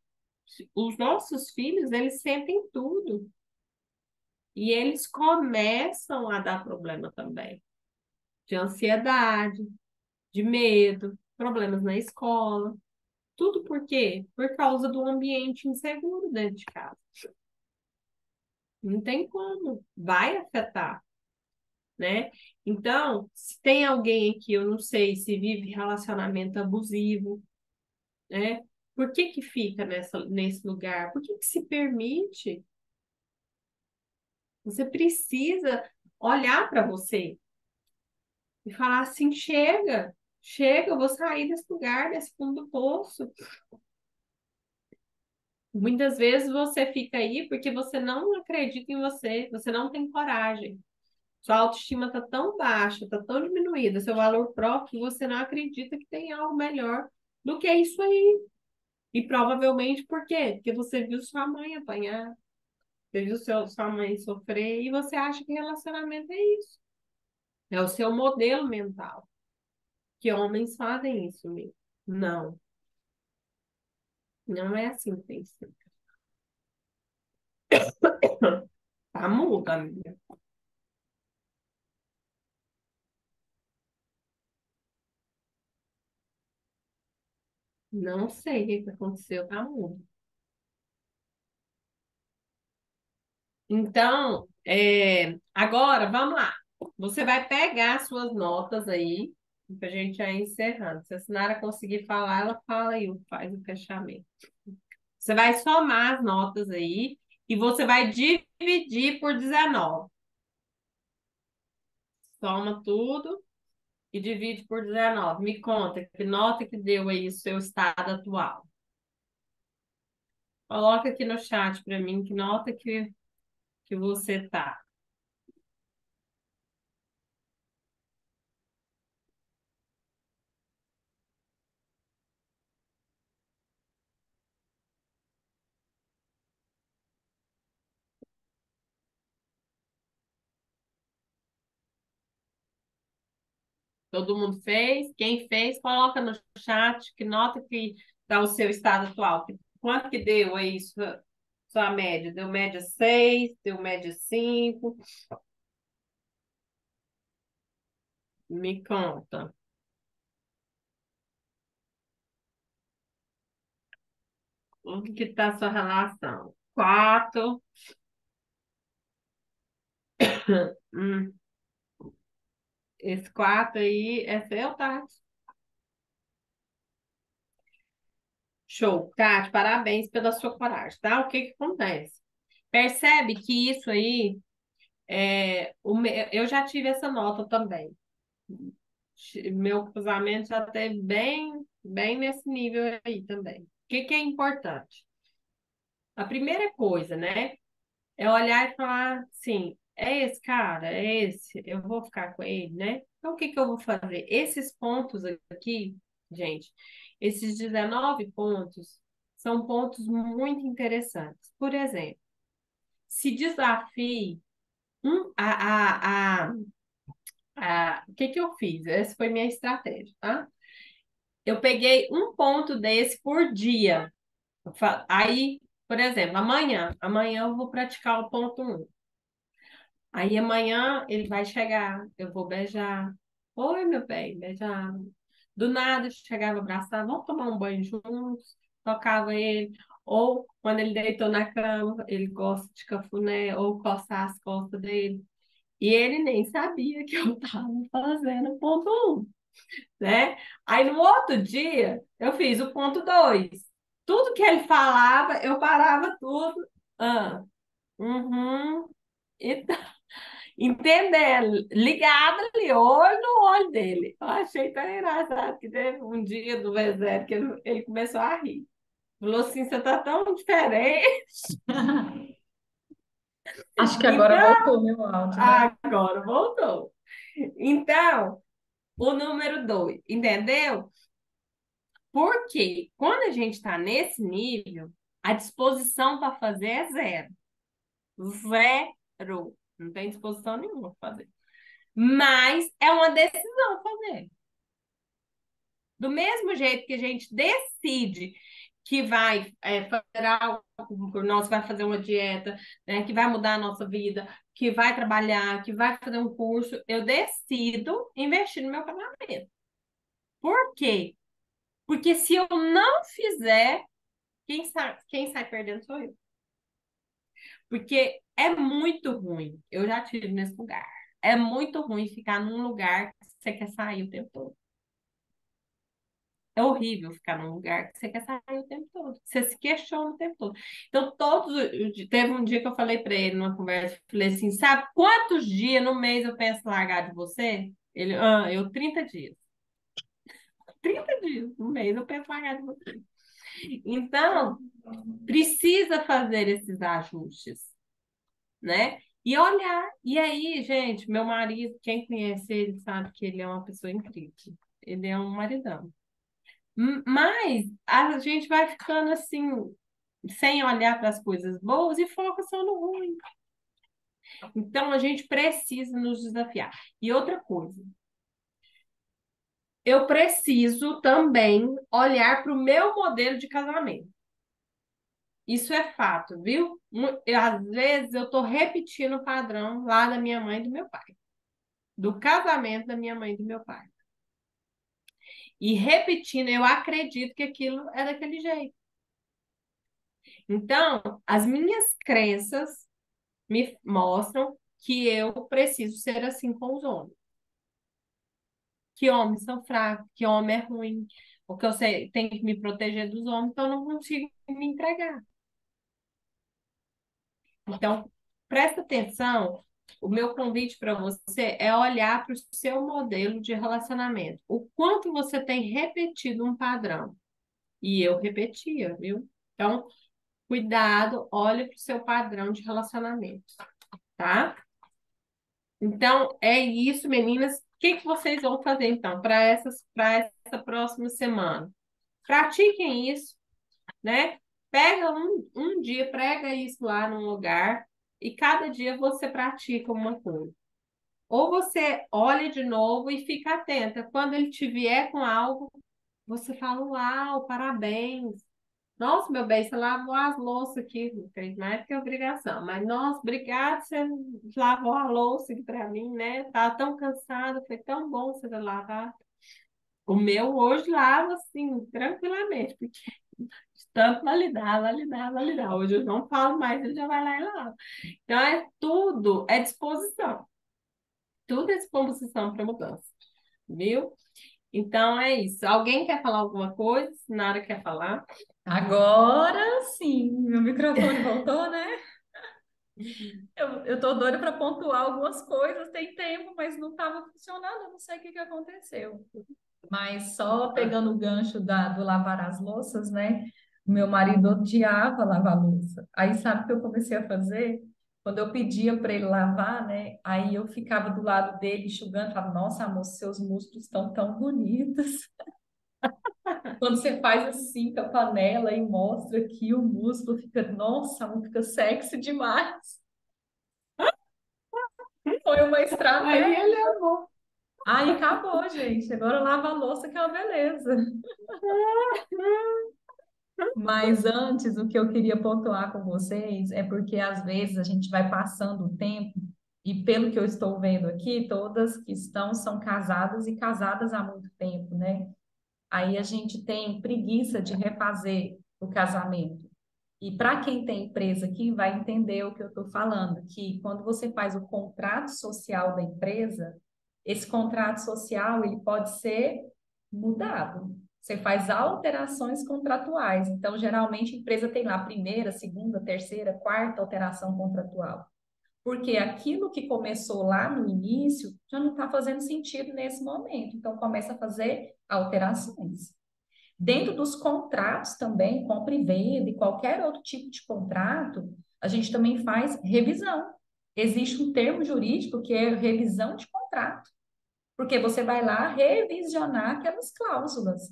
S2: Os nossos filhos, eles sentem tudo. E eles começam a dar problema também. De ansiedade, de medo, problemas na escola. Tudo por quê? Por causa do ambiente inseguro dentro de casa. Não tem como. Vai afetar, né? Então, se tem alguém aqui, eu não sei se vive relacionamento abusivo, né? Por que que fica nesse lugar? Por que que se permite? Você precisa olhar para você e falar assim: chega, chega, eu vou sair desse lugar, desse fundo do poço. Muitas vezes você fica aí porque você não acredita em você, você não tem coragem. Sua autoestima está tão baixa, está tão diminuída, seu valor próprio, que você não acredita que tem algo melhor do que isso aí. E provavelmente por quê? Porque você viu sua mãe apanhar, você viu sua mãe sofrer, e você acha que relacionamento é isso. É o seu modelo mental. Que homens fazem isso mesmo. Não, não é assim que tem que ser. Tá muda, amiga. Não sei o que que aconteceu, tá muda. Então, agora, vamos lá. Você vai pegar as suas notas aí, para a gente ir encerrando. Se a Sinara conseguir falar, ela fala aí, faz o fechamento. Você vai somar as notas aí e você vai dividir por 19. Soma tudo e divide por 19. Me conta que nota que deu aí o seu estado atual. Coloca aqui no chat para mim que nota que você tá. Todo mundo fez? Quem fez, coloca no chat que nota que está o seu estado atual. Quanto que deu aí sua média? Deu média 6? Deu média 5? Me conta. O que está a sua relação? 4. Hum, esse 4 aí é seu, Tati? Show. Tati, parabéns pela sua coragem, tá? O que que acontece? Percebe que isso aí, eu já tive essa nota também. Meu casamento já teve bem nesse nível aí também. O que que é importante? A primeira coisa, né, é olhar e falar assim, é esse cara, é esse, eu vou ficar com ele, né? Então, o que que eu vou fazer? Esses pontos aqui, gente, esses 19 pontos, são pontos muito interessantes. Por exemplo, se desafie o que que eu fiz? Essa foi minha estratégia, tá? Eu peguei um ponto desse por dia. Aí, por exemplo, amanhã eu vou praticar o ponto um. Aí amanhã ele vai chegar, eu vou beijar. Oi, meu bem, beijar. Do nada, eu chegava, abraçava, vamos tomar um banho juntos, tocava ele. Ou quando ele deitou na cama, ele gosta de cafuné, ou coçar as costas dele. E ele nem sabia que eu estava fazendo ponto um, né? Aí no outro dia, eu fiz o ponto 2. Tudo que ele falava, eu parava tudo. Ah, uhum, e tá entendendo, ligada ali, olho no olho dele. Eu achei tão engraçado que teve um dia do exército que ele começou a rir. Falou assim: você tá tão diferente.
S1: Acho que agora
S2: Então,
S1: voltou meu áudio, né?
S2: agora voltou. Então, o número 2, entendeu? Porque quando a gente está nesse nível, a disposição para fazer é zero. Zero. Não tem disposição nenhuma para fazer. Mas é uma decisão fazer. Do mesmo jeito que a gente decide que vai fazer algo por nós, vai fazer uma dieta, né, que vai mudar a nossa vida, que vai trabalhar, que vai fazer um curso, eu decido investir no meu casamento. Por quê? Porque se eu não fizer, quem sai perdendo sou eu. Porque é muito ruim. Eu já estive nesse lugar. É muito ruim ficar num lugar que você quer sair o tempo todo. É horrível ficar num lugar que você quer sair o tempo todo. Você se questiona o tempo todo. Então, teve um dia que eu falei para ele numa conversa, falei assim, sabe quantos dias no mês eu penso em largar de você? Ele, eu 30 dias. 30 dias no mês eu penso em largar de você. Então, precisa fazer esses ajustes, né? E olhar. E aí, gente, meu marido, quem conhece ele sabe que ele é uma pessoa incrível. Ele é um maridão. Mas a gente vai ficando assim, sem olhar para as coisas boas e foca só no ruim. Então a gente precisa nos desafiar. E outra coisa, eu preciso também olhar para o meu modelo de casamento. Isso é fato, viu? Às vezes eu estou repetindo o padrão lá da minha mãe e do meu pai, do casamento da minha mãe e do meu pai. E repetindo, eu acredito que aquilo é daquele jeito. Então, as minhas crenças me mostram que eu preciso ser assim com os homens. Que homens são fracos, que homem é ruim, porque eu sei, tenho que me proteger dos homens, então eu não consigo me entregar. Então, presta atenção. O meu convite para você é olhar para o seu modelo de relacionamento. O quanto você tem repetido um padrão. E eu repetia, viu? Então, cuidado, olha para o seu padrão de relacionamento, tá? Então, é isso, meninas. O que que vocês vão fazer, então, para essa próxima semana? Pratiquem isso, né? Pega um dia, prega isso lá num lugar e cada dia você pratica uma coisa. Ou você olha de novo e fica atenta. Quando ele te vier com algo, você fala, uau, parabéns. Nossa, meu bem, você lavou as louças aqui, não fez mais do que obrigação. Mas, nossa, obrigado, você lavou a louça aqui para mim, né? Tava tão cansada, foi tão bom você ter lavado. O meu hoje lava, assim, tranquilamente, porque de tanto validar, validar, validar. Hoje eu não falo mais, ele já vai lá e lava. Então, é disposição. Tudo é disposição para mudança, viu? Então, é isso. Alguém quer falar alguma coisa? Nara quer falar?
S1: Agora sim, meu microfone voltou, né? Eu tô doida para pontuar algumas coisas, tem tempo, mas não estava funcionando, eu não sei o que que aconteceu. Mas só pegando o gancho do lavar as louças, né? Meu marido odiava lavar louça. Aí sabe o que eu comecei a fazer? Quando eu pedia para ele lavar, né? Aí eu ficava do lado dele enxugando, falava, nossa, amor, seus músculos estão tão bonitos. Quando você faz assim com a panela e mostra aqui o músculo, fica, nossa, amor, fica sexy demais. Foi uma
S2: Aí
S1: estratégia.
S2: ele amou.
S1: Aí acabou, gente. Agora lava a louça, que é uma beleza. Mas antes, o que eu queria pontuar com vocês é porque às vezes a gente vai passando o tempo, e pelo que eu estou vendo aqui, todas que estão são casadas e casadas há muito tempo, né? Aí a gente tem preguiça de refazer o casamento. E para quem tem empresa aqui, vai entender o que eu estou falando, que quando você faz o contrato social da empresa, esse contrato social ele pode ser mudado. Você faz alterações contratuais. Então, geralmente, a empresa tem lá primeira, segunda, terceira, quarta alteração contratual. Porque aquilo que começou lá no início já não está fazendo sentido nesse momento. Então, começa a fazer alterações. Dentro dos contratos também, compra e venda e qualquer outro tipo de contrato, a gente também faz revisão. Existe um termo jurídico que é revisão de contrato, porque você vai lá revisionar aquelas cláusulas.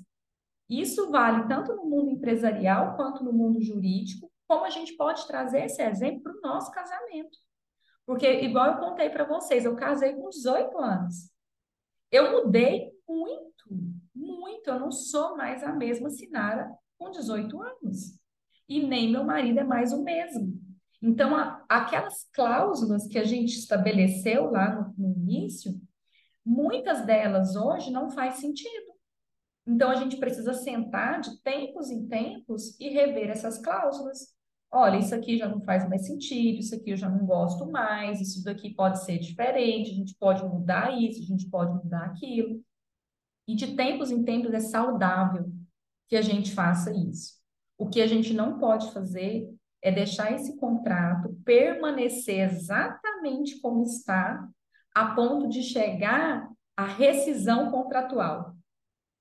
S1: Isso vale tanto no mundo empresarial quanto no mundo jurídico, como a gente pode trazer esse exemplo para o nosso casamento. Porque, igual eu contei para vocês, eu casei com 18 anos. Eu mudei muito, muito. Eu não sou mais a mesma Sinara com 18 anos. E nem meu marido é mais o mesmo. Então, aquelas cláusulas que a gente estabeleceu lá no início, muitas delas hoje não faz sentido. Então, a gente precisa sentar de tempos em tempos e rever essas cláusulas. Olha, isso aqui já não faz mais sentido, isso aqui eu já não gosto mais, isso daqui pode ser diferente, a gente pode mudar isso, a gente pode mudar aquilo. E de tempos em tempos é saudável que a gente faça isso. O que a gente não pode fazer é deixar esse contrato permanecer exatamente como está, a ponto de chegar à rescisão contratual.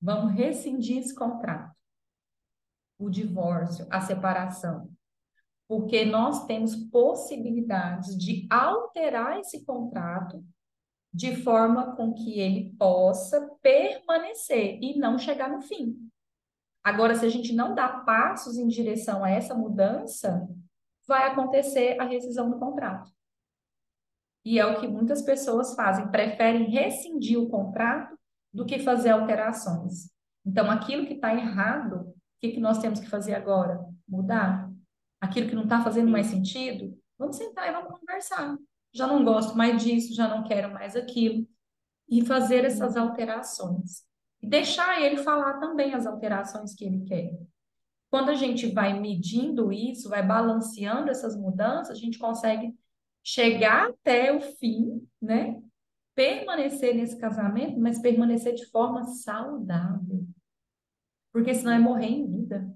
S1: Vamos rescindir esse contrato, o divórcio, a separação, porque nós temos possibilidades de alterar esse contrato de forma com que ele possa permanecer e não chegar no fim. Agora, se a gente não dá passos em direção a essa mudança, vai acontecer a rescisão do contrato. E é o que muitas pessoas fazem, preferem rescindir o contrato do que fazer alterações. Então, aquilo que está errado, o que que nós temos que fazer agora? Mudar. Aquilo que não está fazendo mais
S2: Sim.
S1: sentido, vamos sentar e vamos conversar. Já não gosto mais disso, já não quero mais aquilo. E fazer essas alterações. E deixar ele falar também as alterações que ele quer. Quando a gente vai medindo isso, vai balanceando essas mudanças, a gente consegue chegar até o fim, né? Permanecer nesse casamento, mas permanecer de forma saudável. Porque senão é morrer em vida,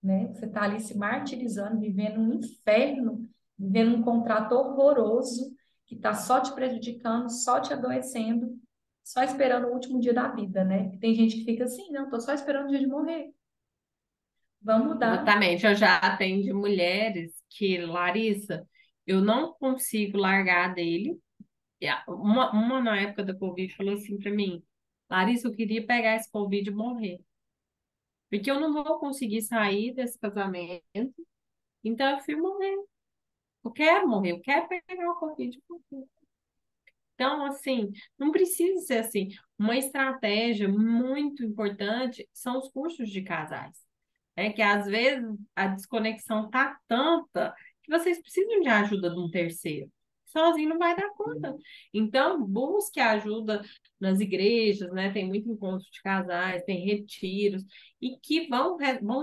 S1: né? Você está ali se martirizando, vivendo um inferno, vivendo um contrato horroroso que está só te prejudicando, só te adoecendo, só esperando o último dia da vida, né? Tem gente que fica assim, não, tô só esperando o dia de morrer. Vamos mudar.
S2: Exatamente, eu já atendi mulheres que, Larissa, eu não consigo largar dele. Uma na época da Covid falou assim para mim, Larissa, eu queria pegar esse Covid e morrer, porque eu não vou conseguir sair desse casamento, então eu fui morrer. Eu quero morrer, eu quero pegar o Covid e morrer. Então, assim, não precisa ser assim. Uma estratégia muito importante são os cursos de casais. É que às vezes a desconexão tá tanta que vocês precisam de ajuda de um terceiro. Sozinho não vai dar conta. Então, busque ajuda nas igrejas, né? Tem muito encontro de casais, tem retiros, e que vão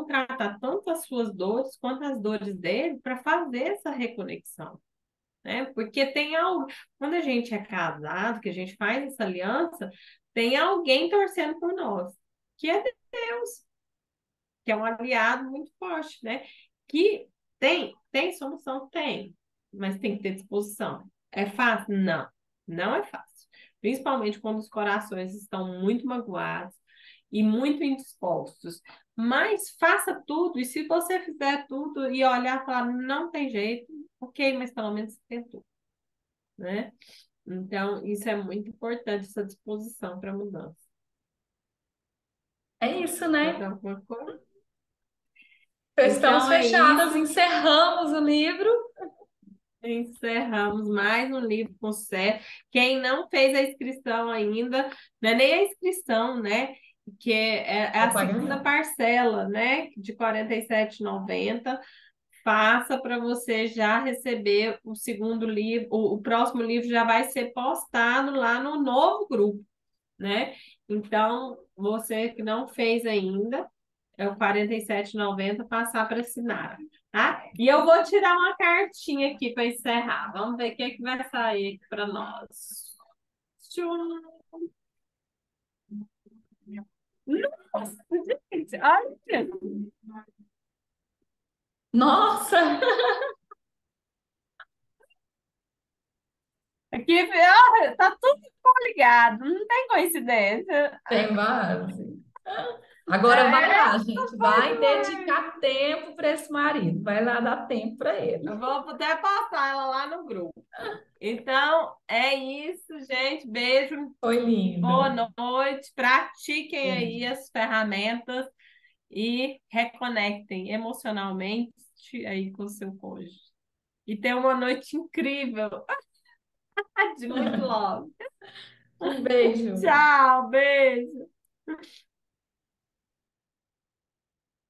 S2: tratar tanto as suas dores quanto as dores dele para fazer essa reconexão, né? Porque tem algo, quando a gente é casado, que a gente faz essa aliança, tem alguém torcendo por nós, que é Deus, que é um aliado muito forte, né? Que tem solução, tem, mas tem que ter disposição. É fácil? Não, não é fácil. Principalmente quando os corações estão muito magoados e muito indispostos. Mas faça tudo, e se você fizer tudo e olhar e falar, não tem jeito, ok, mas pelo menos você tentou, né? Então, isso é muito importante, essa disposição para mudança.
S1: É isso,
S2: Mais
S1: né?
S2: alguma coisa?
S1: Estamos
S2: Então, é
S1: fechadas,
S2: isso.
S1: encerramos o livro.
S2: Encerramos mais um livro com sucesso. Quem não fez a inscrição ainda, não é nem a inscrição, né? Que é
S1: É o
S2: a segunda
S1: pagamento.
S2: parcela, né? De R$ 47,90. Faça para você já receber o segundo livro. O próximo livro já vai ser postado lá no novo grupo, né? Então, você que não fez ainda, é o 47,90 passar para assinar, tá? E eu vou tirar uma cartinha aqui para encerrar. Vamos ver o que é que vai sair aqui para nós. Tchum. Nossa, gente, olha.
S1: Nossa,
S2: Aqui, ó, tá tudo ligado, não tem coincidência.
S1: tem base. Agora vai
S2: É,
S1: lá, gente. Vai dedicar tempo para esse marido. Vai lá dar tempo para
S2: eu
S1: ele.
S2: vou até passar ela lá no grupo. Então, é isso, gente. Beijo.
S1: Foi lindo.
S2: Boa noite. Pratiquem aí as ferramentas e reconectem emocionalmente aí com o seu cônjuge. E tenham uma noite incrível, de muito love.
S1: Um beijo.
S2: Tchau, beijo.